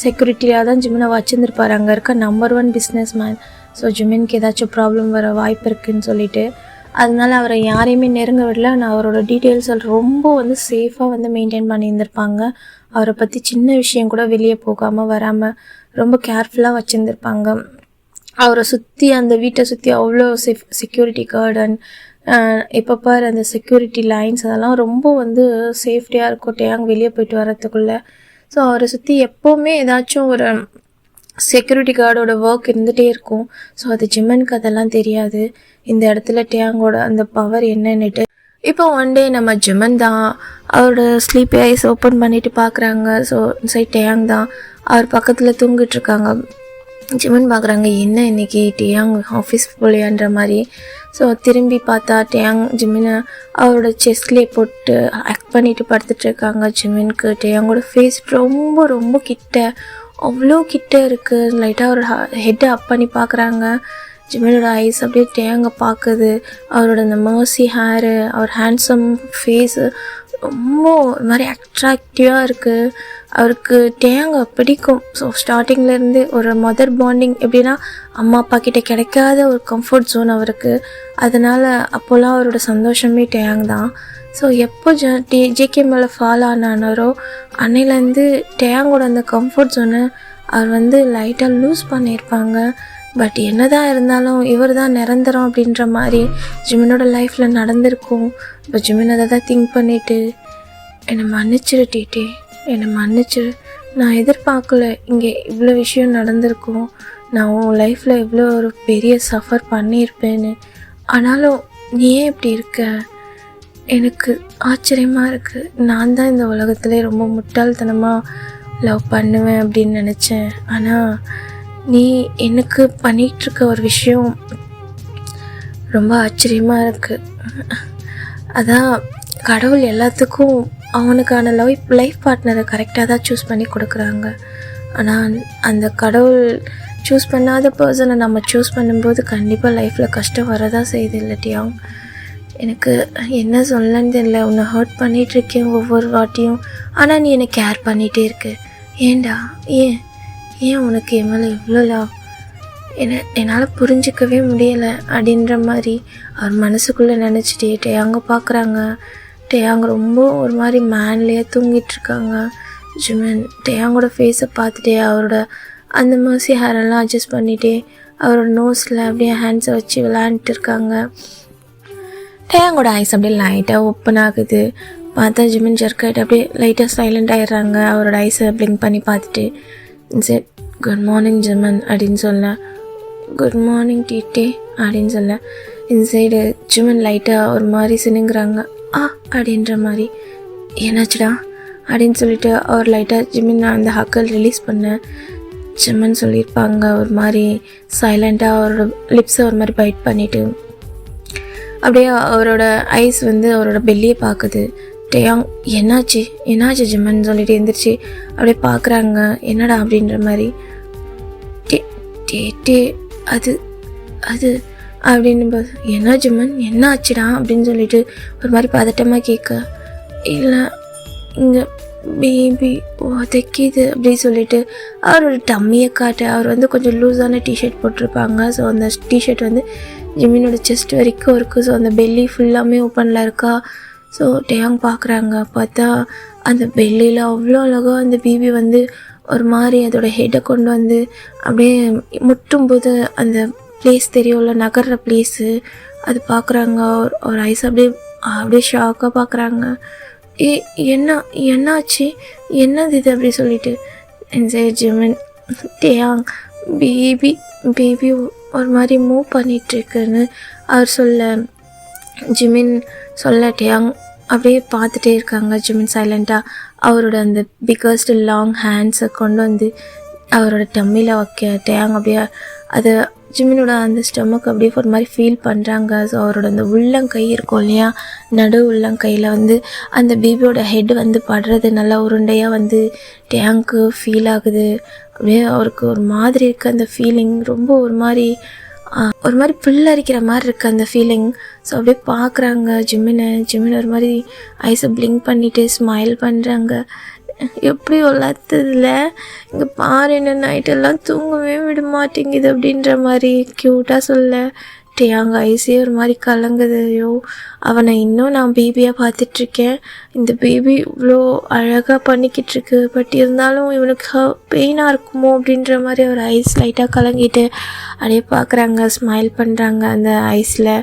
செக்யூரிட்டியாக தான் ஜிமினை வச்சுருந்துருப்பார். அங்கே இருக்க நம்பர் 1 பிஸ்னஸ் மேன். ஸோ ஜிமினுக்கு ஏதாச்சும் ப்ராப்ளம் வர வாய்ப்பு இருக்குதுன்னு சொல்லிட்டு அதனால அவரை யாரையுமே நெருங்க விடல. நான் அவரோட டீட்டெயில்ஸ் ரொம்ப சேஃபாக மெயின்டைன் பண்ணியிருந்திருப்பாங்க. அவரை பற்றி சின்ன விஷயம் கூட வெளியே போகாமல் வராமல் ரொம்ப கேர்ஃபுல்லாக வச்சுருந்துருப்பாங்க. அவரை சுற்றி அந்த வீட்டை சுற்றி அவ்வளோ செக்யூரிட்டி கார்டு அண்ட் இப்போ பாரு அந்த செக்யூரிட்டி லைன்ஸ் அதெல்லாம் ரொம்ப சேஃப்டியாக இருக்கும் டேயாங் வெளியே போயிட்டு வரத்துக்குள்ளே. ஸோ அவரை சுற்றி எப்போவுமே ஏதாச்சும் ஒரு செக்யூரிட்டி கார்டோட ஒர்க் இருந்துகிட்டே இருக்கும். ஸோ அது ஜிம்மனுக்கு அதெல்லாம் தெரியாது இந்த இடத்துல டேயாங்கோட அந்த பவர் என்னன்னுட்டு. இப்போ ஒன் டே நம்ம ஜிம்மன் தான் அவரோட ஸ்லீப்பி ஐஸ் ஓப்பன் பண்ணிவிட்டு பார்க்குறாங்க. ஸோ சைட் டேயாங் தான் அவர் பக்கத்தில் தூங்கிட்டுருக்காங்க. ஜிம்மன் பார்க்குறாங்க என்ன இன்றைக்கி டேயாங் ஆஃபீஸ் போலையான்ற மாதிரி. ஸோ திரும்பி பார்த்தா டேயாங் ஜிம்மினை அவரோட செஸ்ட்லேயே போட்டு ஆக்ட் பண்ணிட்டு படுத்துட்ருக்காங்க. ஜிம்மினுக்கு டேயாங்கோட ஃபேஸ் ரொம்ப ரொம்ப கிட்ட அவ்வளோ கிட்ட இருக்குது. லைட்டாக ஒரு ஹெட்டை அப் பண்ணி பார்க்குறாங்க. ஜிம்மினோட ஐஸ் அப்படியே டேயாங்க பார்க்குது. அவரோட அந்த மர்சி ஹேரு அவர் ஹேண்ட்ஸம் ஃபேஸு ரொம்ப ஒரு மாதிரி அட்ராக்டிவாக இருக்குது. அவருக்கு டேயாங்க பிடிக்கும். ஸோ ஸ்டார்டிங்லேருந்து ஒரு மதர் பாண்டிங் எப்படின்னா அம்மா அப்பா கிட்டே கிடைக்காத ஒரு கம்ஃபர்ட் ஜோன் அவருக்கு. அதனால் அப்போல்லாம் அவரோட சந்தோஷமே டேயாங் தான். ஸோ எப்போ ஜேகே மேலே ஃபாலோ ஆனாரோ அன்னையிலேருந்து டேயாங்கோட அந்த கம்ஃபர்ட் ஜோனை அவர் லைட்டாக லூஸ் பண்ணியிருப்பாங்க. பட் என்ன தான் இருந்தாலும் இவர் தான் நிரந்தரம் அப்படின்ற மாதிரி ஜிமினோட லைஃப்பில் நடந்திருக்கும். இப்போ ஜிமின் அதை தான் திங்க் பண்ணிவிட்டு என்னை மன்னிச்சிரு டீட்டே, என்னை மன்னிச்சிரு, நான் எதிர்பார்க்கல இங்கே இவ்வளோ விஷயம் நடந்திருக்கும், நான் உன் லைஃப்பில் இவ்வளோ ஒரு பெரிய சஃபர் பண்ணியிருப்பேன்னு. ஆனாலும் நீ ஏன் இப்படி இருக்க? எனக்கு ஆச்சரியமாக இருக்குது. நான் தான் இந்த உலகத்திலே ரொம்ப முட்டாள்தனமாக லவ் பண்ணுவேன் அப்படின்னு நினச்சேன். ஆனால் நீ எனக்கு பண்ணிகிட்ருக்க ஒரு விஷயம் ரொம்ப ஆச்சரியமாக இருக்குது. அதான் கடவுள் எல்லாத்துக்கும் அவனுக்கான லைஃப் பார்ட்னரை கரெக்டாக தான் சூஸ் பண்ணி கொடுக்குறாங்க. ஆனால் அந்த கடவுள் சூஸ் பண்ணாத பர்சனை நம்ம சூஸ் பண்ணும்போது கண்டிப்பாக லைஃப்பில் கஷ்டம் வரதான் செய்யுது இல்லட்டியாவும். எனக்கு என்ன சொல்லன்னு தெரியல. உன்னை ஹர்ட் பண்ணிகிட்ருக்கேன் ஒவ்வொரு வாட்டியும். ஆனால் நீ என்னை கேர் பண்ணிகிட்டே இருக்க. ஏண்டா ஏன் உனக்கு என் மேலே இவ்வளோ லவ்? என்னால் புரிஞ்சிக்கவே முடியலை அப்படின்ற மாதிரி அவர் மனசுக்குள்ளே நினச்சிட்டே டேயாங்க பார்க்குறாங்க. டேயாங்க ரொம்ப ஒரு மாதிரி மேன்லேயே தூங்கிட்டுருக்காங்க. ஜிமின் டேயாங்கோட ஃபேஸை பார்த்துட்டே அவரோட அந்த மர்சி ஹேரெல்லாம் அட்ஜஸ்ட் பண்ணிகிட்டே அவரோட நோஸில் அப்படியே ஹேண்ட்ஸை வச்சு விளையாண்டுட்டு இருக்காங்க. டேயாங்கோட ஐஸ் அப்படியே லைட்டாக ஓப்பன் ஆகுது. பார்த்தா ஜிமின் ஜர்க்காயிட்டு அப்படியே லைட்டாக சைலண்ட் ஆகிடுறாங்க. அவரோட ஐஸை பிளிங்க் பண்ணி பார்த்துட்டு சரி குட் மார்னிங் ஜிமன் அப்படின்னு சொல்ல, குட் மார்னிங் டீட்டே அப்படின்னு சொல்ல இன்சைடு ஜிமன் லைட்டாக ஒரு மாதிரி சினுங்குறாங்க. அப்படின்ற மாதிரி என்னாச்சுடா அப்படின்னு சொல்லிட்டு அவர் லைட்டாக ஜிமின் அந்த ஹக்கல் ரிலீஸ் பண்ண ஜிமன் சொல்லியிருப்பாங்க ஒரு மாதிரி சைலண்ட்டாக அவரோட லிப்ஸை ஒரு மாதிரி பைட் பண்ணிவிட்டு அப்படியே அவரோட ஐஸ் அவரோட பெல்லியை பார்க்குது. டேயாங் என்னாச்சு ஜிம்மன் சொல்லிட்டு எழுந்திரிச்சு அப்படியே பார்க்குறாங்க. என்னடா அப்படின்ற மாதிரி டே அது அது அப்படின்னு என்ன ஜிம்மன் என்ன ஆச்சுடா அப்படின்னு சொல்லிட்டு ஒரு மாதிரி பதட்டமாக கேட்க, இல்லை இங்கே பேபி உதைக்கிது அப்படின்னு சொல்லிட்டு அவரோட டம்மியை காட்ட அவர் கொஞ்சம் லூஸான டிஷர்ட் போட்டிருப்பாங்க. ஸோ அந்த டிஷர்ட் ஜிம்மினோட செஸ்ட் வரைக்கும் இருக்குது. ஸோ அந்த பெல்லி ஃபுல்லாமே ஓப்பனில் இருக்கா. ஸோ டேயாங் பார்க்குறாங்க. பார்த்தா அந்த பெல்லியில் அவ்வளோ அழகாக அந்த பேபி ஒரு மாதிரி அதோட ஹெட்டை கொண்டு அப்படியே முட்டும்போது அந்த பிளேஸ் தெரியும்ல நகர்ற பிளேஸு அது பார்க்குறாங்க. ஒரு ஐஸ் அப்படியே ஷாக்காக பார்க்குறாங்க. என்னாச்சு என்னது இது அப்படி சொல்லிட்டு சரி ஜிமின் டேயாங் பேபி ஒரு மாதிரி மூவ் பண்ணிகிட்ருக்குன்னு அவர் சொல்ல, ஜிமின் சொல்ல டேயாங் அப்படியே பார்த்துட்டே இருக்காங்க. ஜிமின் சைலண்ட்டாக அவரோட அந்த பிக்கஸ்ட் லாங் ஹேண்ட்ஸை கொண்டு அவரோட டம்மியில் வைக்க டேயாங் அப்படியே அது ஜிமினோட அந்த ஸ்டொமக் அப்படியே ஒரு மாதிரி ஃபீல் பண்ணுறாங்க. ஸோ அவரோட அந்த உள்ளங்கை இருக்கும் இல்லையா, நடு உள்ளங்கையில் அந்த பேபியோட ஹெட் படுறது நல்லா உருண்டையாக டேங்க்கு ஃபீல் ஆகுது. அப்படியே அவருக்கு ஒரு மாதிரி இருக்குது அந்த ஃபீலிங். ரொம்ப ஒரு மாதிரி ஒரு மாதிரி புல்லரிக்கிற மாதிரி இருக்குது அந்த ஃபீலிங். ஸோ அப்படியே பார்க்குறாங்க ஜிமின் ஒரு மாதிரி ஐஸை பிளிங்க் பண்ணிவிட்டு ஸ்மைல் பண்ணுறாங்க. எப்படி உள்ளதில்ல இங்கே பாரு, என்ன நைட்டெல்லாம் தூங்கவே விட மாட்டேங்குது அப்படின்ற மாதிரி க்யூட்டாக சொல்ல டேயாங் ஐஸே ஒரு மாதிரி கலங்குது. ஐயோ, அவனை இன்னும் நான் பேபியாக பார்த்துட்ருக்கேன். இந்த பேபி இவ்வளோ அழகாக பண்ணிக்கிட்டுருக்கு, பட் இருந்தாலும் இவனுக்கு பெயினாக இருக்குமோ அப்படின்ற மாதிரி அவர் ஐஸ் லைட்டாக கலங்கிட்டு அப்படியே பார்க்குறாங்க, ஸ்மைல் பண்ணுறாங்க. அந்த ஐஸில்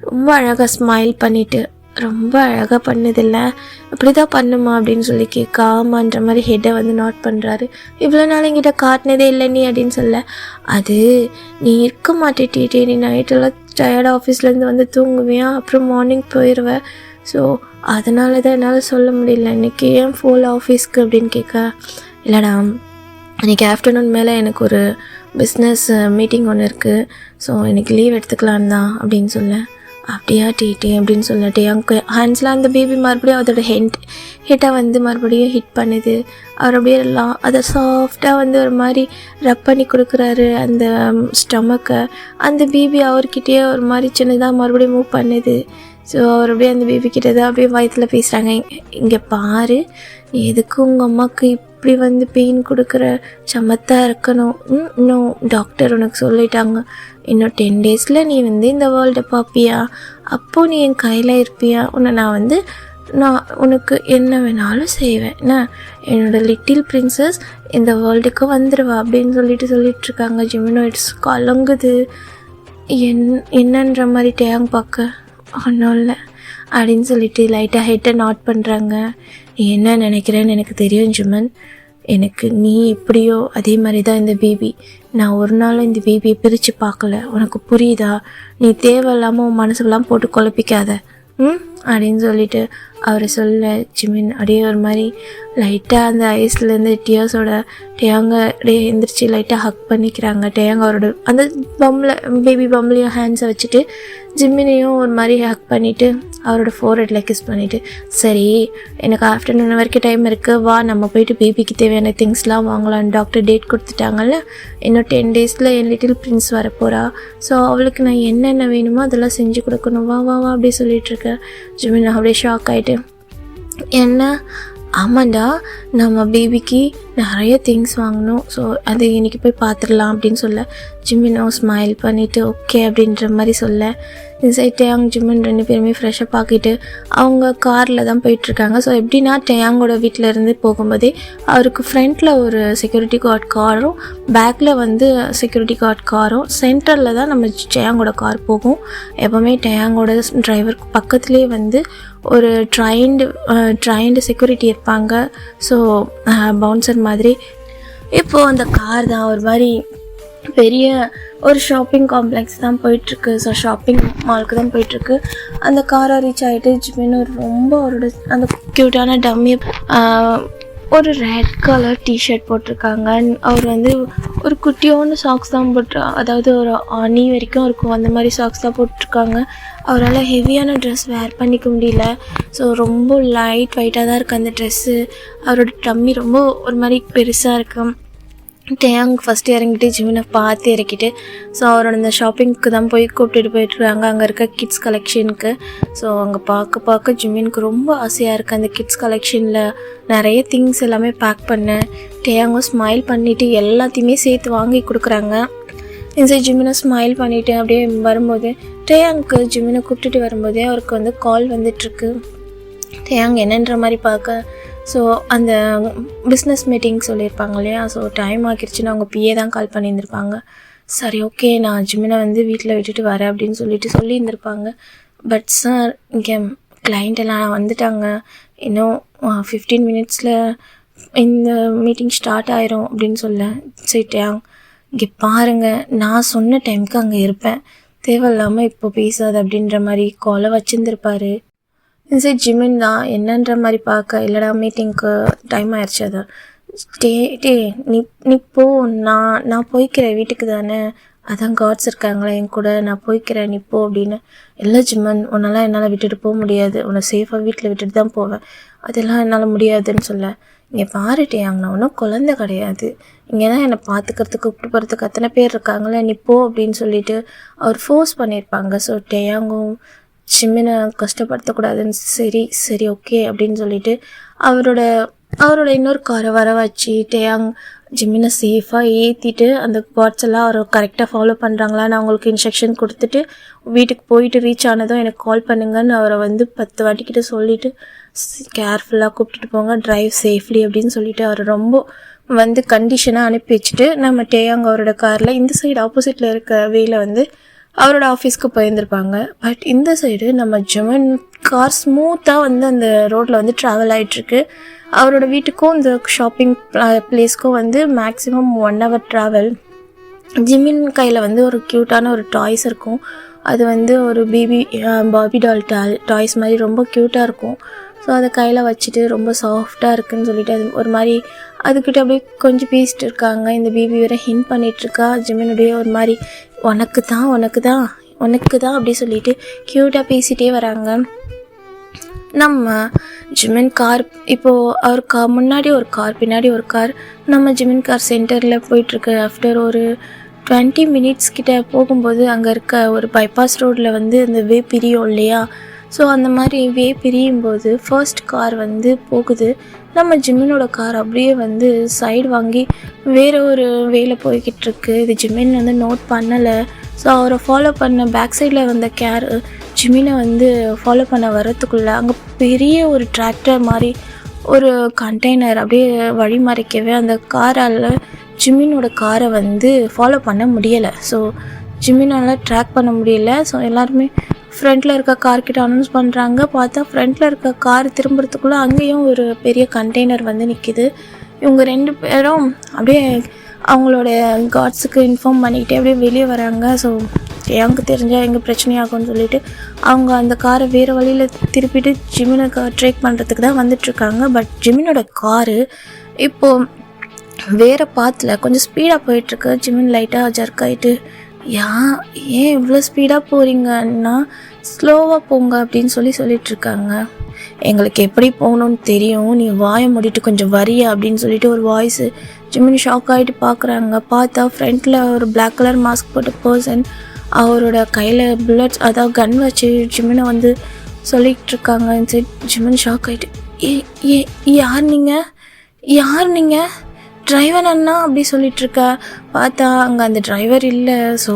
ரொம்ப அழகாக ஸ்மைல் பண்ணிவிட்டு, ரொம்ப அழகாக பண்ணுதில்ல, இப்படி தான் பண்ணுமா அப்படின்னு சொல்லி கேட்காமன்ற மாதிரி ஹெட்டை வந்து நோட் பண்ணுறாரு. இவ்வளோ நாள் என்கிட்ட காட்டினதே இல்லை நீ அப்படின்னு சொல்ல, அது நீ இருக்க மாட்டேட்டே, நீ நைட்டெல்லாம் டயர்டாக ஆஃபீஸ்லேருந்து வந்து தூங்குவியா, அப்புறம் மார்னிங் போயிடுவேன். ஸோ அதனால தான் என்னால் சொல்ல முடியல, இன்றைக்கி ஏன் ஃபுல் ஆஃபீஸ்க்கு அப்படின்னு கேட்க, இல்லைடா இன்றைக்கி ஆஃப்டர்நூன் மேலே எனக்கு ஒரு பிஸ்னஸ் மீட்டிங் ஒன்று இருக்குது, ஸோ இன்றைக்கி லீவ் எடுத்துக்கலான் தான் அப்படின்னு சொல்ல, அப்படியா டீ அப்படின்னு சொல்லிட்டு அங்கே ஹேண்ட்ஸில் அந்த பேபி மறுபடியும் அதோட ஹெட்டை வந்து மறுபடியும் ஹிட் பண்ணுது. அவர் அப்படியே எல்லாம் அதை சாஃப்டாக வந்து ஒரு மாதிரி ரப் பண்ணி கொடுக்குறாரு அந்த ஸ்டொமக்கை. அந்த பேபி அவர்கிட்டயே ஒரு மாதிரி சின்னதாக மறுபடியும் மூவ் பண்ணுது. ஸோ அவர் அப்படியே அந்த பேபிக்கிட்ட தான் அப்படியே வயிற்றில் பேசுகிறாங்க, இங்கே பாரு, நீ எதுக்கு உங்கள் அம்மாவுக்கு இப்படி வந்து பெயின் கொடுக்குற, சமத்தாக இருக்கணும். இன்னும் டாக்டர் உனக்கு சொல்லிட்டாங்க, இன்னும் 10 days நீ வந்து இந்த வேர்ல்டை பார்ப்பியா, அப்போது நீ என் கையில் இருப்பியா, நான் உனக்கு என்ன வேணாலும் செய்வேன், என்னோடய லிட்டில் பிரின்சஸ் இந்த வேர்ல்டுக்கு வந்துடுவா அப்படின்னு சொல்லிட்டுருக்காங்க. ஜிமினோயிட்ஸ் கலங்குது. என்னன்ற மாதிரி டேயாங் பார்க்க, ஒன்றும் இல்லை அப்படின்னு சொல்லிட்டு லைட்டாக ஹெட்டை நாட் பண்ணுறாங்க. நீ என்ன நினைக்கிறேன்னு எனக்கு தெரியும் ஜிமன், எனக்கு நீ எப்படியோ அதே மாதிரி தான் இந்த பேபி. நான் ஒரு நாளும் இந்த பேபியை பிரித்து பார்க்கல, உனக்கு புரியுதா? நீ தேவையில்லாமல் உன் மனசுலாம் போட்டு குழப்பிக்காத அப்படின்னு சொல்லிட்டு அவரை சொல்ல, ஜிமின் அப்படியே ஒரு மாதிரி லைட்டாக அந்த ஐஸ்லேருந்து டியர்ஸோட டேயாங்க அப்படியே எழுந்திரிச்சு லைட்டாக ஹக் பண்ணிக்கிறாங்க. டேயாங்க அவரோட அந்த பேபி பம்ப்லேயும் ஹேண்ட்ஸை வச்சுட்டு ஜிம்மினையும் ஒரு மாதிரி ஹக் பண்ணிவிட்டு அவரோட ஃபோர்ஹெட்டில் கிஸ் பண்ணிவிட்டு, சரி எனக்கு ஆஃப்டர்நூன் வரைக்கும் டைம் இருக்குது, வா நம்ம போயிட்டு பேபிக்கு தேவையான திங்ஸ்லாம் வாங்கலாம், டாக்டர் டேட் கொடுத்துட்டாங்கல்ல, இன்னும் 10 days என் லிட்டில் பிரின்ஸ் வரப்போகிறா, ஸோ அவளுக்கு நான் என்னென்ன வேணுமோ அதெல்லாம் செஞ்சு கொடுக்கணும், வா வா வா அப்படியே சொல்லிகிட்ருக்கேன். ஜிமின் அப்படியே ஷாக் ஆகிட்டு, என்ன ஆமாண்டா நம்ம பேபிக்கு நிறைய திங்ஸ் வாங்கணும், ஸோ அது இன்றைக்கி போய் பார்த்துடலாம் அப்படின்னு சொல்ல, ஜிம்மினோ ஸ்மைல் பண்ணிவிட்டு ஓகே அப்படின்ற மாதிரி சொல்ல, இன்சைட் டேயாங் ஜிம்மின் 2 பேருமே ஃப்ரெஷ்ஷப் ஆக்கிட்டு அவங்க காரில் தான் போயிட்டுருக்காங்க. ஸோ எப்படின்னா டேயாங்கோட வீட்டில் இருந்து போகும்போதே அவருக்கு ஃப்ரண்ட்டில் ஒரு செக்யூரிட்டி கார்டு காரும், பேக்கில் வந்து செக்யூரிட்டி கார்டு காரும், சென்டரில் தான் நம்ம டேயாங்கோட கார் போகும். எப்போவுமே டேயாங்கோட டிரைவர் பக்கத்துலேயே வந்து ஒரு ட்ரைன்டு செக்யூரிட்டி இருப்பாங்க. ஸோ பவுன்சர் மாதிரி. இப்போது அந்த கார் தான் ஒரு மாதிரி பெரிய ஒரு ஷாப்பிங் காம்ப்ளெக்ஸ் தான் போயிட்டுருக்கு. ஸோ ஷாப்பிங் மாலுக்கு தான் போயிட்டுருக்கு. அந்த காரை ரீச் ஆகிட்டு ஜிமின் ரொம்ப அவரோட அந்த க்யூட்டான டம்மி ஒரு ரெட் கலர் டிஷர்ட் போட்டிருக்காங்க. அவர் வந்து ஒரு குட்டியோன்னு சாக்ஸ் தான் அதாவது ஒரு அணி வரைக்கும் இருக்கும் அந்த மாதிரி சாக்ஸ் தான் போட்டிருக்காங்க. அவரால் ஹெவியான ட்ரெஸ் வேர் பண்ணிக்க முடியல. ஸோ ரொம்ப லைட் வெயிட்டாக தான் இருக்குது அந்த ட்ரெஸ்ஸு. அவரோட டம்மி ரொம்ப ஒரு மாதிரி பெருசாக இருக்கும். டேயாங் ஃபஸ்ட்டு இறங்கிட்டு ஜிமினை பார்த்து இறக்கிட்டு ஸோ அவரோட இந்த ஷாப்பிங்க்கு தான் போய் கூப்பிட்டுட்டு போயிட்டுருக்காங்க அங்கே இருக்க கிட்ஸ் கலெக்ஷனுக்கு. ஸோ அங்கே பார்க்க ஜிமினுக்கு ரொம்ப ஆசையாக இருக்குது அந்த கிட்ஸ் கலெக்ஷனில் நிறைய திங்ஸ் எல்லாமே பேக் பண்ண. டேயாங்கும் ஸ்மைல் பண்ணிவிட்டு எல்லாத்தையுமே சேர்த்து வாங்கி கொடுக்குறாங்க. இந்த ஜிமினை ஸ்மைல் பண்ணிவிட்டு அப்படியே வரும்போது டேயாங்க்கு ஜிமினை கூப்பிட்டுட்டு வரும்போதே அவருக்கு வந்து கால் வந்துட்டுருக்கு. டேயாங் என்னன்ற மாதிரி பார்க்க, ஸோ அந்த பிஸ்னஸ் மீட்டிங் சொல்லியிருப்பாங்க இல்லையா, ஸோ டைம் ஆகிடுச்சுன்னு அவங்க பிஏ தான் கால் பண்ணியிருந்திருப்பாங்க. சரி ஓகே நான் ஜிமினை வந்து வீட்டில் விட்டுட்டு வரேன் அப்படின்னு சொல்லியிருந்திருப்பாங்க. பட் சார் இங்கே கிளைண்ட் எல்லாம் வந்துட்டாங்க, இன்னும் 15 minutes இந்த மீட்டிங் ஸ்டார்ட் ஆயிரும் அப்படின்னு சொல்ல. சரி டேயாங் இங்கே பாருங்கள், நான் சொன்ன டைமுக்கு அங்கே இருப்பேன், தேவையில்லாமல் இப்போ பேசாது அப்படின்ற மாதிரி காலை வச்சுருந்துருப்பாரு. சரி ஜிமின் தான் என்னன்ற மாதிரி பார்க்க, இல்லைடா மீட்டிங்க்கு டைம் ஆயிடுச்சு, அதை நீ போ, நான் போய்க்கிறேன் வீட்டுக்கு தானே, அதான் காட்ஸ் இருக்காங்களே என் கூட, நான் போய்க்கிறேன் நீ போ அப்படின்னு. இல்லை ஜிமன் உன்னெல்லாம் என்னால் விட்டுட்டு போக முடியாது, உன்னை சேஃபாக வீட்டில் விட்டுட்டு தான் போவேன், அதெல்லாம் என்னால் முடியாதுன்னு சொல்ல. இங்கே பாருட்டே அங்கே ஒன்றும் குழந்தை கிடையாது, இங்கே தான் என்னை பார்த்துக்கிறதுக்கு கூப்பிட்டு போகிறதுக்கு அத்தனை பேர் இருக்காங்களே, நீ போ அப்படின்னு சொல்லிட்டு அவர் ஃபோர்ஸ் பண்ணியிருப்பாங்க. ஸோ டேயாங்கும் ஜிமினை கஷ்டப்படுத்தக்கூடாதுன்னு சரி சரி ஓகே அப்படின்னு சொல்லிட்டு அவரோட இன்னொரு காரை வர வச்சு டேயாங் ஜிமினை சேஃபாக ஏற்றிட்டு அந்த கார்ட்ஸ் எல்லாம் அவர் கரெக்டாக ஃபாலோ பண்ணுறாங்களான்னு அவங்களுக்கு இன்ஸ்ட்ரக்ஷன் கொடுத்துட்டு வீட்டுக்கு போயிட்டு ரீச் ஆனதும் எனக்கு கால் பண்ணுங்கன்னு அவரை 10 வாட்டிக்கிட்ட சொல்லிவிட்டு கேர்ஃபுல்லாக கூப்பிட்டுட்டு போங்க, ட்ரைவ் சேஃப்லி அப்படின்னு சொல்லிட்டு அவர் ரொம்ப கண்டிஷனாக அனுப்பி வச்சுட்டு நம்ம டேயாங் அவரோட காரில் இந்த சைடு ஆப்போசிட்டில் இருக்க வேல அவரோட ஆஃபீஸ்க்கு போயிருந்திருப்பாங்க. பட் இந்த சைடு நம்ம ஜிமின் கார் ஸ்மூத்தாக அந்த ரோட்டில் ட்ராவல் ஆகிட்டுருக்கு. அவரோட வீட்டுக்கும் இந்த ஷாப்பிங் பிளேஸ்க்கும் மேக்ஸிமம் 1 hour ட்ராவல். ஜிமின் கையில் ஒரு க்யூட்டான ஒரு டாய்ஸ் இருக்கும். அது ஒரு பாபி டால் டாய்ஸ் மாதிரி ரொம்ப க்யூட்டாக இருக்கும். ஸோ அதை கையில் வச்சுட்டு ரொம்ப சாஃப்டாக இருக்குதுன்னு சொல்லிட்டு அது ஒரு மாதிரி அதுக்கிட்ட அப்படியே கொஞ்சம் பேசிட்டு இருக்காங்க. இந்த பேபி வேறு ஹிண்ட் பண்ணிகிட்ருக்கா ஜிமினுடைய ஒரு மாதிரி உனக்கு தான் அப்படி சொல்லிட்டு க்யூட்டாக பேசிகிட்டே வராங்க. நம்ம ஜிமின் கார் இப்போது அவர் முன்னாடி ஒரு கார் பின்னாடி ஒரு கார் நம்ம ஜிமின் கார் சென்டரில் போயிட்டுருக்கு. ஆஃப்டர் ஒரு 20 minutes கிட்ட போகும்போது அங்கே இருக்க ஒரு பைபாஸ் ரோடில் அந்த வே பிரியும் இல்லையா, ஸோ அந்த மாதிரி வே பிரியும் போது ஃபர்ஸ்ட் கார் போகுது. நம்ம ஜிமினோட கார் அப்படியே சைடு வாங்கி வேறு ஒரு வேல போய்கிட்டு இருக்கு. இது ஜிமின் நோட் பண்ணலை. ஸோ அவரை ஃபாலோ பண்ண பேக் சைடில் வந்த ஜிமினை ஃபாலோ பண்ண வரத்துக்குள்ளே அங்கே பெரிய ஒரு டிராக்டர் மாதிரி ஒரு கண்டெய்னர் அப்படியே வழி மறைக்கவே அந்த காரால் ஜிமினோட காரை ஃபாலோ பண்ண முடியலை. ஸோ ஜிமினால் ட்ராக் பண்ண முடியல. ஸோ எல்லாருமே ஃப்ரண்ட்டில் இருக்க கார்கிட்ட அனௌன்ஸ் பண்ணுறாங்க. பார்த்தா ஃப்ரண்ட்டில் இருக்க கார் திரும்புறதுக்குள்ளே அங்கேயும் ஒரு பெரிய கண்டெய்னர் நிற்கிது. இவங்க 2 பேரும் அப்படியே அவங்களோட கார்ட்ஸுக்கு இன்ஃபார்ம் பண்ணிக்கிட்டே அப்படியே வெளியே வராங்க. ஸோ எனக்கு தெரிஞ்சால் எங்கே பிரச்சனையாகும்னு சொல்லிட்டு அவங்க அந்த காரை வேறு வழியில் திருப்பிட்டு ஜிமினை ட்ரேக் பண்ணுறதுக்கு தான் வந்துட்டுருக்காங்க. பட் ஜிமினோட காரு இப்போது வேறு பாத்தில் கொஞ்சம் ஸ்பீடாக போயிட்டுருக்கு. ஜிமின் லைட்டாக ஜர்க் ஆகிட்டு ஏன் இவ்வளோ ஸ்பீடாக போகிறீங்கன்னா ஸ்லோவாக போங்க அப்படின்னு சொல்லிட்டுருக்காங்க. எங்களுக்கு எப்படி போகணுன்னு தெரியும், நீ வாயை மூடிட்டு கொஞ்சம் வரியா அப்படின்னு சொல்லிட்டு ஒரு வாய்ஸு. ஜிமின் ஷாக் ஆகிட்டு பார்க்குறாங்க. பார்த்தா ஃப்ரண்ட்டில் ஒரு பிளாக் கலர் மாஸ்க் போட்ட பர்சன் அவரோட கையில் புல்லட்ஸ் அதாவது கன் வச்சு ஜிமினை சொல்லிகிட்டு இருக்காங்க. ஜிமின் ஷாக் ஆகிட்டு யார் நீங்கள் டிரைவர் அண்ணா அப்படி சொல்லிகிட்ருக்க. பார்த்தா அங்கே அந்த டிரைவர் இல்லை. ஸோ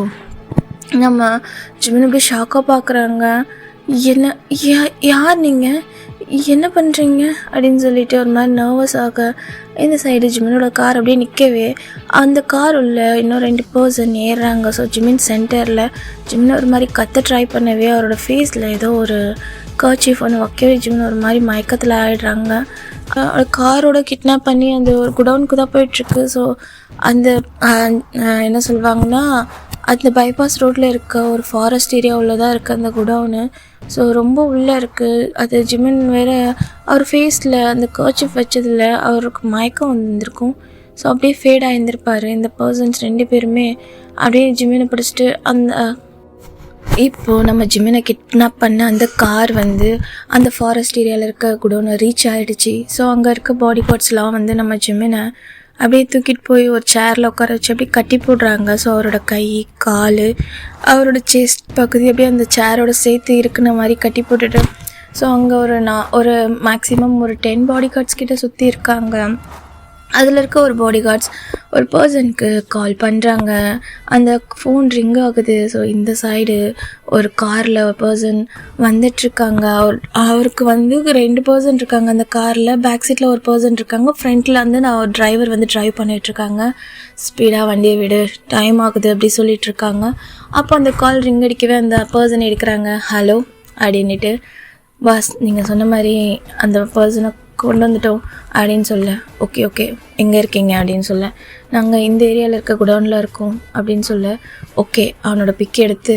நம்ம ஜிமின் அப்படி ஷாக்காக பார்க்குறாங்க. யார் நீங்கள் என்ன பண்ணுறீங்க அப்படின்னு சொல்லிட்டு ஒரு மாதிரி நர்வஸ் ஆக இந்த சைடு ஜிமினோட கார் அப்படியே நிற்கவே அந்த கார் உள்ள இன்னும் 2 பர்சன் ஏறுறாங்க. ஸோ ஜிமின் சென்டரில் ஜிமின் ஒரு மாதிரி கத்த ட்ரை பண்ணவே அவரோட ஃபேஸில் ஏதோ ஒரு கர்ச்சீஃப் வைக்கவே ஜிமின் ஒரு மாதிரி மயக்கத்தில் ஆகிடுறாங்க. காரோட கிட்னாப் பண்ணி அந்த ஒரு குடவுனுக்கு தான் போயிட்டுருக்கு. ஸோ அந்த என்ன சொல்லுவாங்கன்னா அந்த பைபாஸ் ரோட்டில் இருக்க ஒரு ஃபாரஸ்ட் ஏரியாவில் தான் இருக்குது அந்த குடவுனு. ஸோ ரொம்ப உள்ளே இருக்குது. அது ஜிமின் வேறு அவர் ஃபேஸில் அந்த கர்ச்சீஃப் வச்சதில் அவருக்கு மயக்கம் வந்திருக்கும். ஸோ அப்படியே ஃபேட் ஆகியிருந்திருப்பார். இந்த பர்சன்ஸ் 2 பேருமே அப்படியே ஜிமினை பிடிச்சிட்டு இப்போது நம்ம ஜிமினை கிட்னாப் பண்ண அந்த கார் அந்த ஃபாரஸ்ட் ஏரியாவில் இருக்க குடோனை ரீச் ஆகிடுச்சு. ஸோ அங்கே இருக்க பாடி பார்ட்ஸ்லாம் நம்ம ஜிமினை அப்படியே தூக்கிட்டு போய் ஒரு சேரில் உட்கார வச்சு அப்படியே கட்டி போடுறாங்க. ஸோ அவரோட கை கால் அவரோட செஸ்ட் பகுதி அப்படியே அந்த சேரோட சேர்த்து இருக்குன மாதிரி கட்டி போட்டுட்டு ஸோ அங்கே ஒரு மேக்ஸிமம் ஒரு 10 பாடி கார்ட்ஸ் கிட்ட சுற்றி இருக்காங்க. அதில் இருக்க ஒரு பாடி கார்ட்ஸ் ஒரு பர்சனுக்கு கால் பண்ணுறாங்க. அந்த ஃபோன் ரிங் ஆகுது. ஸோ இந்த சைடு ஒரு காரில் ஒரு பர்சன் வந்துட்டுருக்காங்க. அவருக்கு 2 பர்சன் இருக்காங்க அந்த காரில். பேக் சீட்டில் ஒரு பர்சன் இருக்காங்க. ஃப்ரண்ட்டில் நான் டிரைவர் ட்ரைவ் பண்ணிகிட்ருக்காங்க. ஸ்பீடாக வண்டியை விடு, டைம் ஆகுது அப்படி சொல்லிகிட்ருக்காங்க. அப்போ அந்த கால் ரிங் அடிக்கவே அந்த பர்சன் எடுக்கிறாங்க. ஹலோ அப்படின்ட்டு, பாஸ் நீங்கள் சொன்ன மாதிரி அந்த பர்சனை கொண்டு வந்துட்டோம் அப்படின்னு சொல்ல. ஓகே எங்கே இருக்கீங்க அப்படின்னு சொல்ல. நாங்கள் இந்த ஏரியாவில் இருக்க குடவுனில் இருக்கோம் அப்படின்னு சொல்ல. ஓகே அவனோட பிக் எடுத்து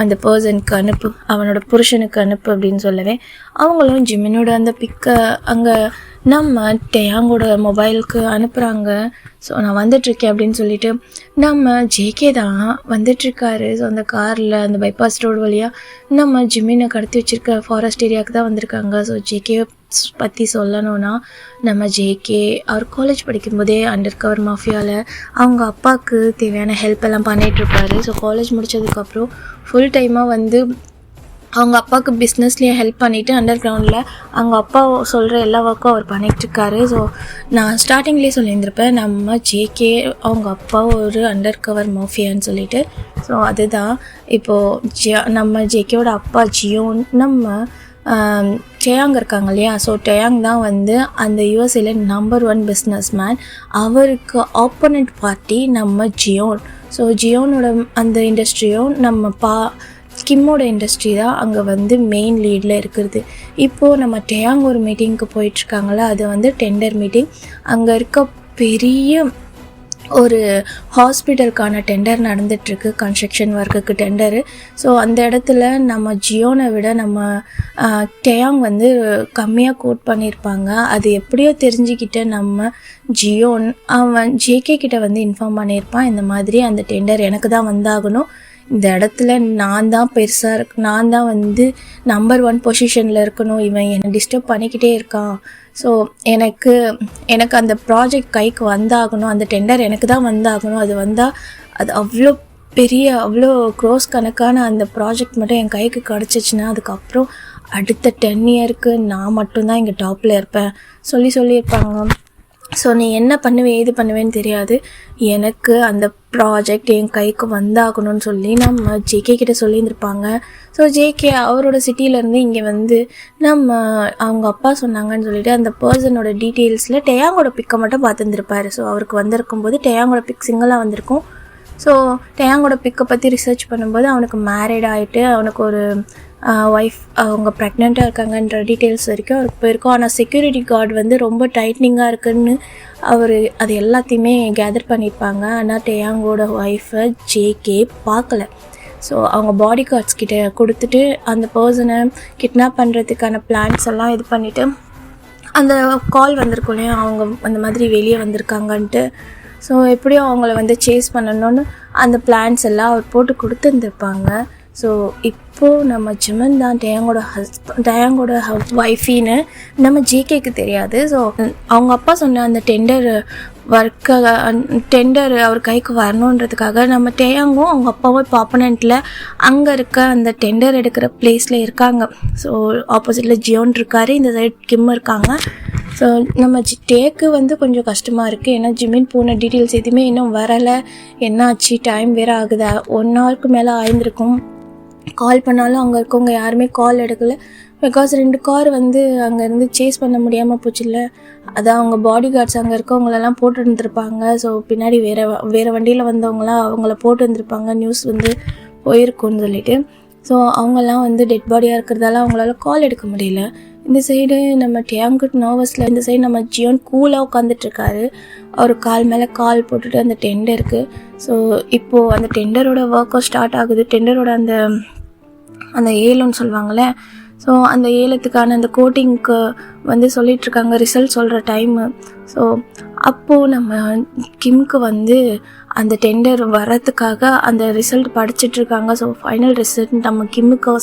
அந்த பர்சனுக்கு அனுப்பு, அவனோட புருஷனுக்கு அனுப்பு அப்படின்னு சொல்லவே அவங்களும் ஜிமினோட அந்த பிக்கை அங்கே நம்ம டேயாங்கோட மொபைலுக்கு அனுப்புகிறாங்க. ஸோ நான் வந்துட்டுருக்கேன் அப்படின்னு சொல்லிட்டு நம்ம ஜேகே தான் வந்துட்டுருக்காரு. ஸோ அந்த காரில் அந்த பைபாஸ் ரோடு வழியாக நம்ம ஜிமினை கடத்தி வச்சுருக்க ஃபாரஸ்ட் ஏரியாவுக்கு தான் வந்திருக்காங்க. ஸோ ஜேகே பற்றி சொல்லணும்னா, நம்ம ஜேகே அவர் காலேஜ் படிக்கும்போதே அண்டர் கவர் மாஃபியாவில் அவங்க அப்பாவுக்கு தேவையான ஹெல்ப் எல்லாம் பண்ணிகிட்ருப்பாரு. ஸோ காலேஜ் முடித்ததுக்கப்புறம் ஃபுல் டைமாக வந்து அவங்க அப்பாவுக்கு பிஸ்னஸ்லேயே ஹெல்ப் பண்ணிவிட்டு அண்டர் கிரவுண்டில் அவங்க அப்பா சொல்கிற எல்லா ஒர்க்கும் அவர் பண்ணிகிட்ருக்காரு. ஸோ நான் ஸ்டார்டிங்லேயே சொல்லியிருந்திருப்பேன், நம்ம ஜேகே அவங்க அப்பா ஒரு அண்டர் கவர் மாஃபியான்னு சொல்லிட்டு. ஸோ அதுதான் இப்போது நம்ம ஜேகேவோட அப்பா ஜியோன், நம்ம டேயாங் இருக்காங்க இல்லையா, ஸோ டேயாங் தான் வந்து அந்த யூஎஸ்ஏல நம்பர் 1 பிஸ்னஸ் மேன். அவருக்கு ஆப்போனண்ட் பார்ட்டி நம்ம ஜியோன். ஸோ ஜியோனோட அந்த இண்டஸ்ட்ரியும் நம்ம கிம்மோட இண்டஸ்ட்ரி தான் அங்கே வந்து மெயின் லீடில் இருக்கிறது. இப்போது நம்ம டேயாங் ஒரு மீட்டிங்க்கு போயிட்டுருக்காங்களா, அது வந்து டெண்டர் மீட்டிங். அங்கே இருக்க பெரிய ஒரு ஹாஸ்பிட்டலுக்கான டெண்டர் நடந்துகிட்ருக்கு, கன்ஸ்ட்ரக்ஷன் ஒர்க்குக்கு டெண்டரு. ஸோ அந்த இடத்துல நம்ம ஜியோனை விட நம்ம டேயாங் வந்து கம்மியாக கோட் பண்ணியிருப்பாங்க. அது எப்படியோ தெரிஞ்சுக்கிட்ட நம்ம ஜியோன் அவன் ஜேகே கிட்ட வந்து இன்ஃபார்ம் பண்ணியிருப்பான், இந்த மாதிரி அந்த டெண்டர் எனக்கு தான் வந்தாகணும், இந்த இடத்துல நான் தான் பெருசாக நான் தான் வந்து நம்பர் 1 பொசிஷனில் இருக்கணும், இவன் என்னை டிஸ்டர்ப் பண்ணிக்கிட்டே இருக்கான், ஸோ எனக்கு அந்த ப்ராஜெக்ட் கைக்கு வந்தாகணும், அந்த டெண்டர் எனக்கு தான் வந்தாகணும், அது வந்தால் அது அவ்வளோ க்ரோஸ் கணக்கான அந்த ப்ராஜெக்ட் மட்டும் என் கைக்கு கிடச்சிச்சின்னா அதுக்கப்புறம் அடுத்த 10 இயருக்கு நான் மட்டும்தான் இங்கே டாப்பில் இருப்பேன் சொல்லியிருப்பாங்க. ஸோ நீ என்ன பண்ணுவேன் ஏது பண்ணுவேன்னு தெரியாது, எனக்கு அந்த ப்ராஜெக்ட் என் கைக்கு வந்தாகணும்னு சொல்லி நம்ம ஜேகே கிட்ட சொல்லியிருந்திருப்பாங்க. ஸோ ஜேகே அவரோட சிட்டியிலேருந்து இங்கே வந்து அவங்க அப்பா சொன்னாங்கன்னு சொல்லிட்டு அந்த பர்சனோட டீட்டெயில்ஸில் டேயாங்கோட பிக்கை மட்டும் பார்த்துருந்துருப்பாரு. ஸோ அவருக்கு வந்திருக்கும்போது டேயாங்கோட பிக் சிங்கிளாக வந்திருக்கும். ஸோ டேயாங்கோட பிக்கை பற்றி ரிசர்ச் பண்ணும்போது அவனுக்கு மேரிட் ஆகிட்டு அவனுக்கு ஒரு ஒய்ஃப் அவங்க ப்ரெக்னெண்ட்டாக இருக்காங்கன்ற டீட்டெயில்ஸ் வரைக்கும் அவருக்கு போயிருக்கும். ஆனால் செக்யூரிட்டி கார்டு வந்து ரொம்ப டைட்னிங்காக இருக்குதுன்னு அவர் அது எல்லாத்தையுமே கேதர் பண்ணியிருப்பாங்க. ஆனால் டேயாங்கோட ஒய்ஃபை ஜேகே பார்க்கல. ஸோ அவங்க பாடி கார்ட்ஸ் கிட்ட கொடுத்துட்டு அந்த பர்சனை கிட்னாப் பண்ணுறதுக்கான பிளான்ஸ் எல்லாம் இது பண்ணிவிட்டு அந்த கால் வந்திருக்கும் இல்லையா, அவங்க அந்த மாதிரி வெளியே வந்திருக்காங்கன்ட்டு. ஸோ எப்படியும் அவங்கள வந்து சேஸ் பண்ணணும்னு அந்த பிளான்ஸ் எல்லாம் அவர் போட்டு கொடுத்துருந்துருப்பாங்க. ஸோ இப்போது நம்ம ஜிமன் தான் டேயாங்கோட ஒய்ஃபின்னு நம்ம ஜேகேக்கு தெரியாது. ஸோ அவங்க அப்பா சொன்ன அந்த டெண்டர் அவர் கைக்கு வரணுன்றதுக்காக நம்ம டேயாங்கும் அவங்க அப்பாவும் இப்போ ஆப்போனண்ட்டில் அங்கே இருக்க அந்த டெண்டர் எடுக்கிற பிளேஸில் இருக்காங்க. ஸோ ஆப்போசிட்டில் ஜியோன் இருக்கார், இந்த சைட் கிம் இருக்காங்க. ஸோ நம்ம டேக்கு வந்து கொஞ்சம் கஷ்டமாக இருக்குது, ஏன்னா ஜிமின் போன டீட்டெயில்ஸ் எதுவுமே இன்னும் வரலை. என்னாச்சு, டைம் வேறு ஆகுதா, 1 ஹவருக்கு மேலே ஆயிருந்திருக்கும். கால் பண்ணாலும் அங்கே இருக்கவங்க யாருமே கால் எடுக்கலை. பிகாஸ் 2 கார் வந்து அங்கேருந்து சேஸ் பண்ண முடியாமல் போச்சுல்ல, அதான் அவங்க பாடி கார்ட்ஸ் அங்கே இருக்கவங்களெல்லாம் போட்டு இருந்துருப்பாங்க. ஸோ பின்னாடி வேறு வண்டியில் வந்தவங்களாம் அவங்கள போட்டு இருந்திருப்பாங்க, நியூஸ் வந்து போயிருக்குன்னு சொல்லிட்டு. ஸோ அவங்கெல்லாம் வந்து டெட் பாடியாக இருக்கிறதால அவங்களால கால் எடுக்க முடியல. இந்த சைடு நம்ம டேயாங்கு நர்வஸில், இந்த சைடு நம்ம ஜியோன் கூலாக உட்காந்துட்ருக்காரு. அவர் கால் மேலே கால் போட்டுட்டு அந்த டெண்டருக்கு. ஸோ இப்போது அந்த டெண்டரோட ஒர்க்கும் ஸ்டார்ட் ஆகுது. டெண்டரோட அந்த ஏலம்னு சொல்லுவாங்கள்ல, ஸோ அந்த ஏலத்துக்கான அந்த கோட்டிங்க்கு வந்து சொல்லிகிட்ருக்காங்க, ரிசல்ட் சொல்கிற டைமு. ஸோ அப்போது நம்ம கிம்க்கு வந்து அந்த டெண்டர் வர்றதுக்காக அந்த ரிசல்ட் படிச்சிட்ருக்காங்க. ஸோ ஃபைனல் ரிசல்ட் நம்ம கிம்முக்கு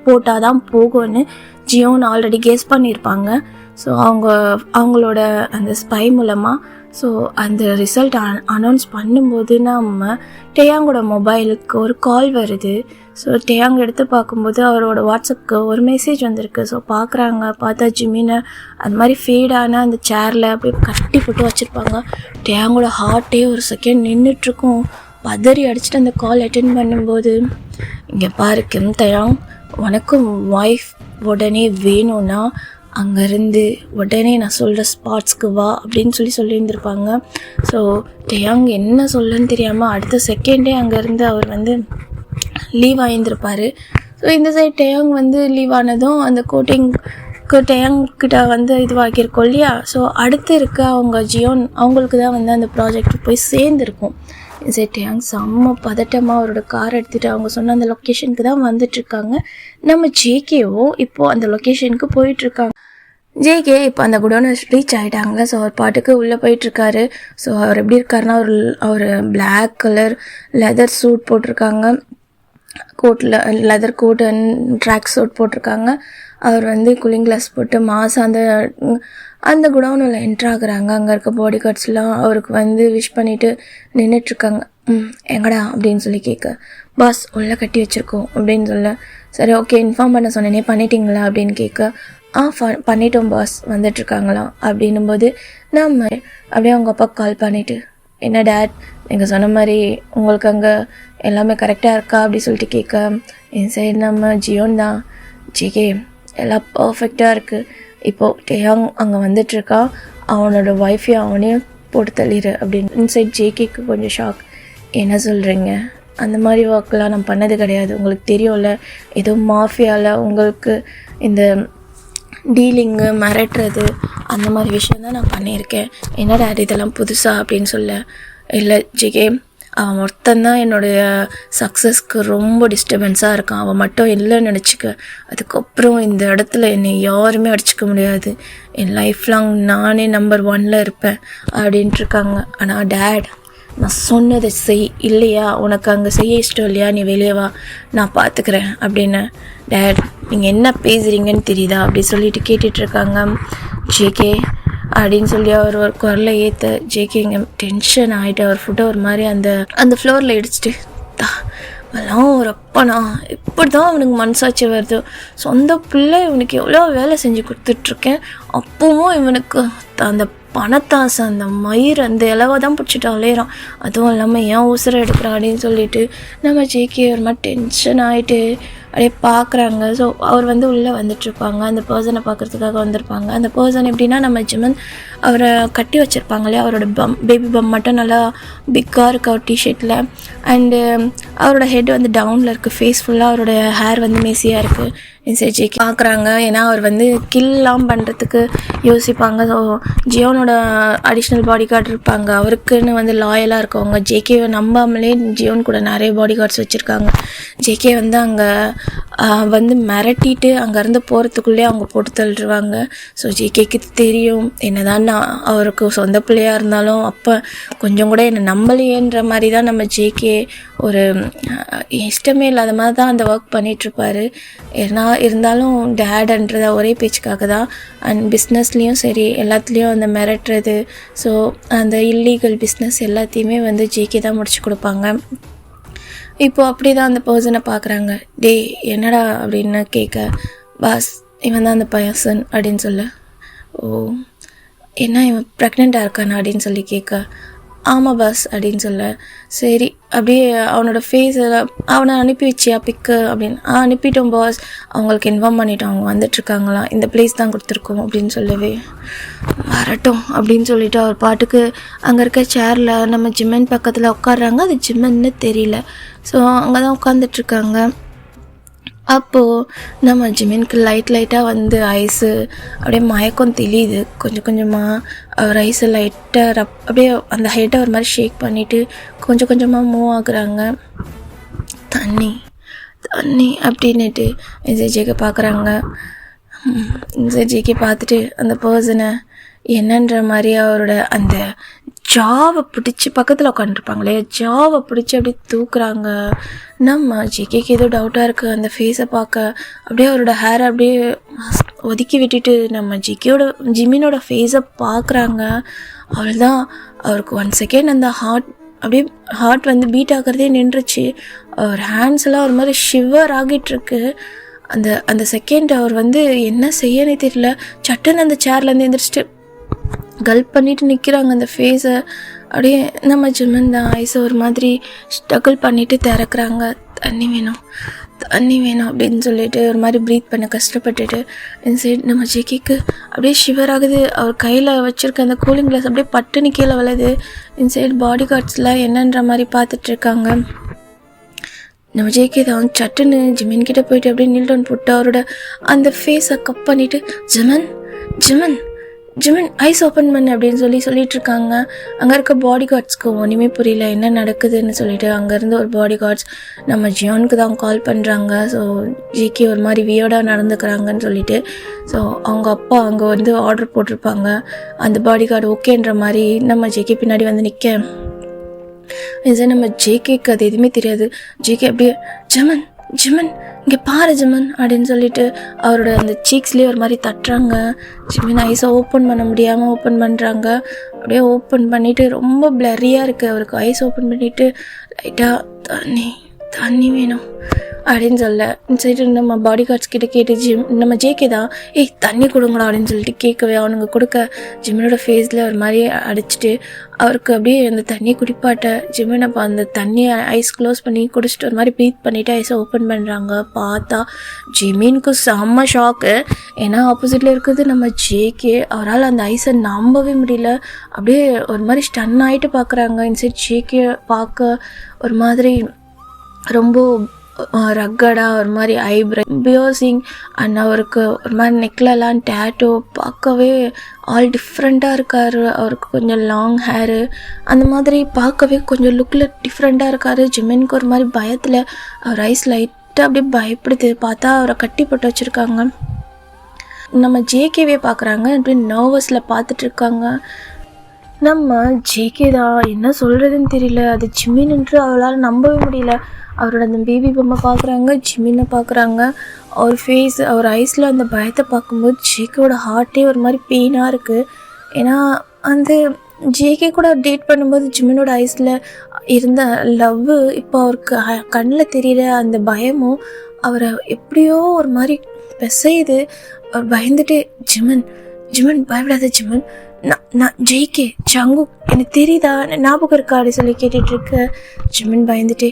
போட்டால் தான் போகும்னு ஜியோன் ஆல்ரெடி கெஸ் பண்ணியிருப்பாங்க. ஸோ அவங்களோட அந்த ஸ்பை மூலமாக ஸோ அந்த ரிசல்ட் அனௌன்ஸ் பண்ணும்போது நம்ம டேயாங்கோட மொபைலுக்கு ஒரு கால் வருது. ஸோ டேயாங் எடுத்து பார்க்கும்போது அவரோட வாட்ஸ்அப்புக்கு ஒரு மெசேஜ் வந்திருக்கு. ஸோ பார்த்தா ஜிமினை அது மாதிரி ஃபேடான அந்த சேரில் அப்படியே கட்டி போட்டு வச்சுருப்பாங்க. டேயாங்கோட ஹார்ட்டே ஒரு செகண்ட் நின்றுட்டுருக்கும். பதறி அடிச்சுட்டு அந்த கால் அட்டென்ட் பண்ணும்போது, இங்கே பாரு கிம் டேயாங், உனக்கும் ஒய்ஃப் உடனே வேணும்னா அங்கேருந்து உடனே நான் சொல்கிற ஸ்பாட்ஸ்க்கு வா அப்படின்னு சொல்லியிருந்திருப்பாங்க. ஸோ டேயாங் என்ன சொல்லன்னு தெரியாமல் அடுத்த செகண்டே அங்கேருந்து அவர் வந்து லீவ் ஆகியிருந்திருப்பார். ஸோ இந்த சைட் டேயாங் வந்து லீவ் ஆனதும் அந்த கோட்டிங்க்கு டேயாங்கிட்ட வந்து இதுவாக்கியிருக்கோம் இல்லையா. ஸோ அடுத்து இருக்க அவங்க ஜியோன் அவங்களுக்கு தான் வந்து அந்த ப்ராஜெக்ட் போய் சேர்ந்துருக்கும். சரி, டேயாங் செம்ம பதட்டமாக அவரோட கார் எடுத்துகிட்டு அவங்க சொன்ன அந்த லொக்கேஷனுக்கு தான் வந்துட்டுருக்காங்க. நம்ம ஜேகேவோ இப்போது அந்த லொக்கேஷனுக்கு போயிட்டுருக்காங்க. ஜேகே இப்போ அந்த குடோனை ரீச் ஆகிட்டாங்க. ஸோ அவர் பாட்டுக்கு உள்ளே போயிட்டுருக்காரு. ஸோ அவர் எப்படி இருக்காருன்னா அவர் பிளாக் கலர் லெதர் சூட் போட்டிருக்காங்க, leather coat and track suit போட்டிருக்காங்க. அவர் வந்து கூலிங் கிளாஸ் போட்டு மாதம் அந்த குடவுனில் என்ட்ராகிறாங்க. அங்கே இருக்க பாடி கார்ட்ஸ்லாம் அவருக்கு வந்து விஷ் பண்ணிவிட்டு நின்றுட்டுருக்காங்க. எங்கடா அப்படின்னு சொல்லி கேட்க, பாஸ் உள்ளே கட்டி வச்சுருக்கோம் அப்படின்னு சொல்ல, சரி ஓகே இன்ஃபார்ம் பண்ண சொன்னேனே பண்ணிட்டீங்களா அப்படின்னு கேட்க, பண்ணிட்டோம் பாஸ் வந்துட்டுருக்காங்களாம் அப்படின்னும்போது நம்ம அப்படியே அவங்க அப்பா கால் பண்ணிவிட்டு, என்ன டேட் நீங்கள் சொன்ன மாதிரி உங்களுக்கு அங்கே எல்லாமே கரெக்டாக இருக்கா அப்படி சொல்லிட்டு கேட்க, என் சைடு நம்ம ஜியோன் தான் ஜிகே எல்லாம் பர்ஃபெக்டாக இருக்குது. இப்போது டேயாங் அங்கே வந்துட்டுருக்கா, அவனோட ஒய்ஃபையும் அவனையும் போட்டு தள்ளிடு அப்படின்னு. இன்சைட் ஜேகேக்கு கொஞ்சம் ஷாக். என்ன சொல்கிறீங்க, அந்த மாதிரி ஒர்க்கெலாம் நான் பண்ணது கிடையாது, உங்களுக்கு தெரியும்ல, ஏதோ மாஃபியாவில் உங்களுக்கு இந்த டீலிங்கு மிரட்டுறது அந்த மாதிரி விஷயந்தான் நான் பண்ணியிருக்கேன். என்னடா இதெல்லாம் புதுசாக அப்படின்னு சொல்ல, இல்லை ஜிகே அவன் ஒருத்தந்தான் என்னுடைய சக்ஸஸ்க்கு ரொம்ப டிஸ்டர்பன்ஸாக இருக்கான், அவன் மட்டும் இல்லைன்னு நினச்சிக்க, அதுக்கப்புறம் இந்த இடத்துல என்னை யாருமே அடிச்சிக்க முடியாது, என் லைஃப் லாங் நானே நம்பர் 1 இருப்பேன் அப்படின்ட்டுருக்காங்க. ஆனால் டேட் நான் சொன்னதை செய், இல்லையா உனக்கு அங்கே செய்ய இஷ்டம் இல்லையா, நீ வெளியே வா நான் பார்த்துக்கிறேன் அப்படின்னு. டேட் நீங்கள் என்ன பேசுகிறீங்கன்னு தெரியுதா அப்படி சொல்லிட்டு கேட்டுட்ருக்காங்க. ஜேகே அப்படின்னு சொல்லி அவர் ஒரு குரலை ஏற்ற, ஜேகே இங்கே டென்ஷன் ஆகிட்டு அவர் ஃபுட்டை ஒரு மாதிரி அந்த ஃப்ளோரில் இடிச்சிட்டு, அதெல்லாம் ஒரு அப்பனா இப்படி தான் அவனுக்கு மனசாட்சி வருது, சொந்த பிள்ளை இவனுக்கு எவ்வளோ வேலை செஞ்சு கொடுத்துட்ருக்கேன், அப்பவும் இவனுக்கு அந்த பணத்தாசை அந்த மயிர் அந்த இலவை தான் பிடிச்சிட்டு அலையிறான், அதுவும் இல்லாமல் ஏன் உசுரை எடுக்கிறான் அப்படின்னு சொல்லிட்டு நம்ம ஜேகே ஒரு மாதிரி டென்ஷன் ஆகிட்டு அப்படியே பார்க்குறாங்க. ஸோ அவர் வந்து உள்ளே வந்துட்டுருப்பாங்க, அந்த பர்சனை பார்க்குறதுக்காக வந்திருப்பாங்க. அந்த பர்சன் எப்படின்னா நம்ம ஜிமன் அவரை கட்டி வச்சுருப்பாங்களே, அவரோட பேபி பம் மட்டும் நல்லா பிக்காக இருக்குது அவர் டிஷர்ட்டில், அண்டு அவரோட ஹெட் வந்து டவுனில் இருக்குது, ஃபேஸ் ஃபுல்லாக அவரோட ஹேர் வந்து மேசியாக இருக்குது. ஜேகே பார்க்குறாங்க, ஏன்னா அவர் வந்து கில்லாம் பண்ணுறதுக்கு யோசிப்பாங்க. ஸோ ஜியோனோட அடிஷ்னல் பாடி கார்டு இருப்பாங்க, அவருக்குன்னு வந்து லாயலாக இருக்கவங்க, ஜேகேவை நம்பாமலே ஜியோன் கூட நிறைய பாடி கார்ட்ஸ் வச்சுருக்காங்க. ஜேகே வந்து அங்கே வந்து மிரட்டிட்டு அங்கேருந்து போகிறதுக்குள்ளே அவங்க போட்டு தள்ளிடுவாங்க. ஸோ ஜேகேக்கு தெரியும், என்னதான் நான் அவருக்கு சொந்த பிள்ளையாக இருந்தாலும் அப்போ கொஞ்சம் கூட என்னை நம்பலையேன்ற மாதிரி தான் நம்ம ஜேகே ஒரு இஷ்டமே இல்லாத மாதிரி தான் அந்த ஒர்க் பண்ணிகிட்ருப்பார். ஏன்னா இருந்தாலும் டேடுன்றத ஒரே பேச்சுக்காக தான், அண்ட் பிஸ்னஸ்லேயும் சரி எல்லாத்துலேயும் அந்த மிரட்டுறது, ஸோ அந்த இல்லீகல் பிஸ்னஸ் எல்லாத்தையுமே வந்து ஜேகே தான் முடிச்சு கொடுப்பாங்க. இப்போது அப்படி தான் அந்த பர்சனை பார்க்குறாங்க. டே என்னடா அப்படின்னு கேட்க, பாஸ் இவன் தான் அந்த பர்சன் அப்படின்னு சொல்ல, ஓ என்ன இவன் ப்ரெக்னெண்ட்டாக இருக்கானா அப்படின்னு சொல்லி கேட்க, ஆமாம் பாஸ் அப்படின்னு சொல்ல, சரி அப்படியே அவனோட ஃபேஸில் அவனை அனுப்பி வச்சியா பிக்கு அப்படின்னு, அனுப்பிட்டோம் பாஸ், அவங்களுக்கு இன்ஃபார்ம் பண்ணிட்டோம், அவங்க வந்துட்டுருக்காங்களாம், இந்த பிளேஸ் தான் கொடுத்துருக்கோம் அப்படின்னு சொல்லவே, வரட்டும் அப்படின்னு சொல்லிவிட்டு அவர் பாட்டுக்கு அங்கே இருக்க சேரில் நம்ம ஜிம்மன் பக்கத்தில் உட்காடுறாங்க. அது ஜிம்மன்னு தெரியல, ஸோ அங்கே தான் உட்காந்துட்ருக்காங்க. அப்போது நம்ம ஜிமினுக்கு லைட்டாக வந்து ஐஸு அப்படியே மயக்கம் தெளியுது கொஞ்சம் கொஞ்சமாக. அவர் ஐஸை லைட்டாக அப்படியே அந்த ஹெட்டை ஒரு மாதிரி ஷேக் பண்ணிவிட்டு கொஞ்சம் கொஞ்சமாக மூவ் ஆகுறாங்க. தண்ணி அப்படின்னுட்டு ஜேகே பார்க்குறாங்க. ஜேகே பார்த்துட்டு அந்த பர்சனை என்னன்ற மாதிரி அவரோட அந்த ஜாவை பிடிச்சி பக்கத்தில் உட்காந்துருப்பாங்களே, ஜாவை பிடிச்சி அப்படியே தூக்குறாங்க. நம்ம ஜேகேக்கு ஏதோ டவுட்டாக இருக்குது அந்த ஃபேஸை பார்க்க. அப்படியே அவரோட ஹேரை அப்படியே ஒதுக்கி விட்டுட்டு நம்ம ஜிமினோட ஃபேஸை பார்க்குறாங்க. அவள்தான் அவருக்கு 1 செகண்ட் அந்த ஹார்ட் வந்து பீட் ஆகிறதே நின்றுச்சு. அவர் ஹேண்ட்ஸ் எல்லாம் ஒரு மாதிரி ஷிவர் ஆகிட்டுருக்கு. அந்த செகண்ட் அவர் வந்து என்ன செய்யனே தெரியல, சட்டுன்னு அந்த சேர்லேருந்து எழுந்திரிச்சிட்டு கல்ப் பண்ணிட்டு நிற்கிறாங்க அந்த ஃபேஸை. அப்படியே நம்ம ஜிம்மன் தான் ஐஸை ஒரு மாதிரி ஸ்ட்ரகிள் பண்ணிவிட்டு திறக்கிறாங்க. தண்ணி வேணும் அப்படின்னு சொல்லிட்டு ஒரு மாதிரி ப்ரீத் பண்ண கஷ்டப்பட்டுட்டு இன்சைட் நம்ம ஜேகேக்கு அப்படியே ஷிவர் ஆகுது. அவர் கையில் வச்சுருக்க அந்த கூலிங் கிளாஸ் அப்படியே பட்டுன்னு கீழே விழுது. இன்சைட் பாடி கார்ட்ஸ்லாம் என்னன்ற மாதிரி பார்த்துட்ருக்காங்க. நம்ம ஜேகே தான் சட்டுன்னு ஜிமின் கிட்டே போயிட்டு அப்படியே நீல் டவுன் போட்டு அவரோட அந்த ஃபேஸை கப் பண்ணிவிட்டு ஜிமின் ஐஸ் ஓப்பன் பண்ணு அப்படின்னு சொல்லிட்டுருக்காங்க. அங்கே இருக்க பாடி கார்ட்ஸ்க்கு ஒன்றுமே புரியல என்ன நடக்குதுன்னு சொல்லிட்டு அங்கேருந்து ஒரு பாடி கார்ட்ஸ் நம்ம ஜியோனுக்கு தான் கால் பண்ணுறாங்க. ஸோ ஜேகே ஒரு மாதிரி வியர்டாக நடந்துக்கிறாங்கன்னு சொல்லிட்டு. ஸோ அவங்க அப்பா அங்கே வந்து ஆர்டர் போட்டிருப்பாங்க. அந்த பாடி கார்டு ஓகேன்ற மாதிரி நம்ம ஜேகே பின்னாடி வந்து நிற்க, நம்ம ஜேகேக்கு அது எதுவுமே தெரியாது. ஜேகே அப்படியே ஜிமன் இங்கே பாரு ஜிமன் அப்படின்னு சொல்லிட்டு அவரோட அந்த சீக்ஸ்லேயே ஒரு மாதிரி தட்டுறாங்க. ஜிமன் ஐஸை ஓப்பன் பண்ண முடியாமல் ஓப்பன் பண்ணுறாங்க. அப்படியே ஓப்பன் பண்ணிவிட்டு ரொம்ப பிளரியாக இருக்குது அவருக்கு. ஐஸ் ஓப்பன் பண்ணிவிட்டு லைட்டாக தண்ணி வேணும் அப்படின்னு சொல்லிட்டு நம்ம பாடி கார்ட்ஸ் கிட்ட கேட்டு நம்ம ஜேகே தான் தண்ணி கொடுங்கடா அப்படின்னு சொல்லிட்டு கேட்கவே அவனுங்க கொடுக்க ஜிம்மனோட ஃபேஸில் ஒரு மாதிரி அடிச்சுட்டு அவருக்கு அப்படியே அந்த தண்ணி குடிப்பாட்ட ஜிம்மன் அப்போ அந்த தண்ணியை ஐஸ் க்ளோஸ் பண்ணி குடிச்சிட்டு ஒரு மாதிரி ப்ரீத் பண்ணிவிட்டு ஐஸை ஓப்பன் பண்ணுறாங்க. பார்த்தா ஜிமினுக்கு செம்ம ஷாக்கு. ஏன்னா ஆப்போசிட்டில் இருக்கிறது நம்ம ஜேகே. அவரால் அந்த ஐஸை நம்பவே முடியல. அப்படியே ஒரு மாதிரி ஸ்டன் ஆகிட்டு பார்க்குறாங்க. இன்சைட் ஜேகே பார்க்க ஒரு மாதிரி ரொம்ப ரக்கடாக ஒரு மாதிரி ஐப்ரோ பியோசிங் அண்ட் அவருக்கு ஒரு மாதிரி நெக்லெலாம் டேட்டோ பார்க்கவே ஆல் டிஃப்ரெண்ட்டாக இருக்கார். அவருக்கு கொஞ்சம் லாங் ஹேரு அந்த மாதிரி பார்க்கவே கொஞ்சம் லுக்கில் டிஃப்ரெண்ட்டாக இருக்கார். ஜிமினுக்கு ஒரு மாதிரி பயத்தில் அவர் ஐஸ் லைட்டாக அப்படியே பயப்படுது. பார்த்தா அவரை கட்டி போட்டு வச்சுருக்காங்க. நம்ம ஜேகேவே பார்க்குறாங்க. அப்படியே நர்வஸில் பார்த்துட்ருக்காங்க. நம்ம ஜேகே தான் என்ன சொல்கிறதுன்னு தெரியல. அது ஜிமின்னு அவளால் நம்பவே முடியல. அவரோட அந்த பேபி பொம்மை பார்க்குறாங்க, ஜிமினை பார்க்குறாங்க. அவர் ஃபேஸ் அவர் ஐஸில் அந்த பயத்தை பார்க்கும்போது ஜேகேவோட ஹார்ட்டே ஒரு மாதிரி பெயினாக இருக்குது. ஏன்னா அந்த ஜேகே கூட டேட் பண்ணும்போது ஜிமினோட ஐஸில் இருந்த லவ்வு இப்போ அவருக்கு கண்ணில் தெரிகிற அந்த பயமும் அவரை எப்படியோ ஒரு மாதிரி பிசையுது. அவர் பயந்துட்டு ஜிமன் பயப்படாத ஜிமன், நான் ஜெய்கே சங்கு எனக்கு தெரியுதா ஞாபகம் இருக்கா அப்படி சொல்லி கேட்டுட்ருக்க. ஜிமின் பயந்துட்டு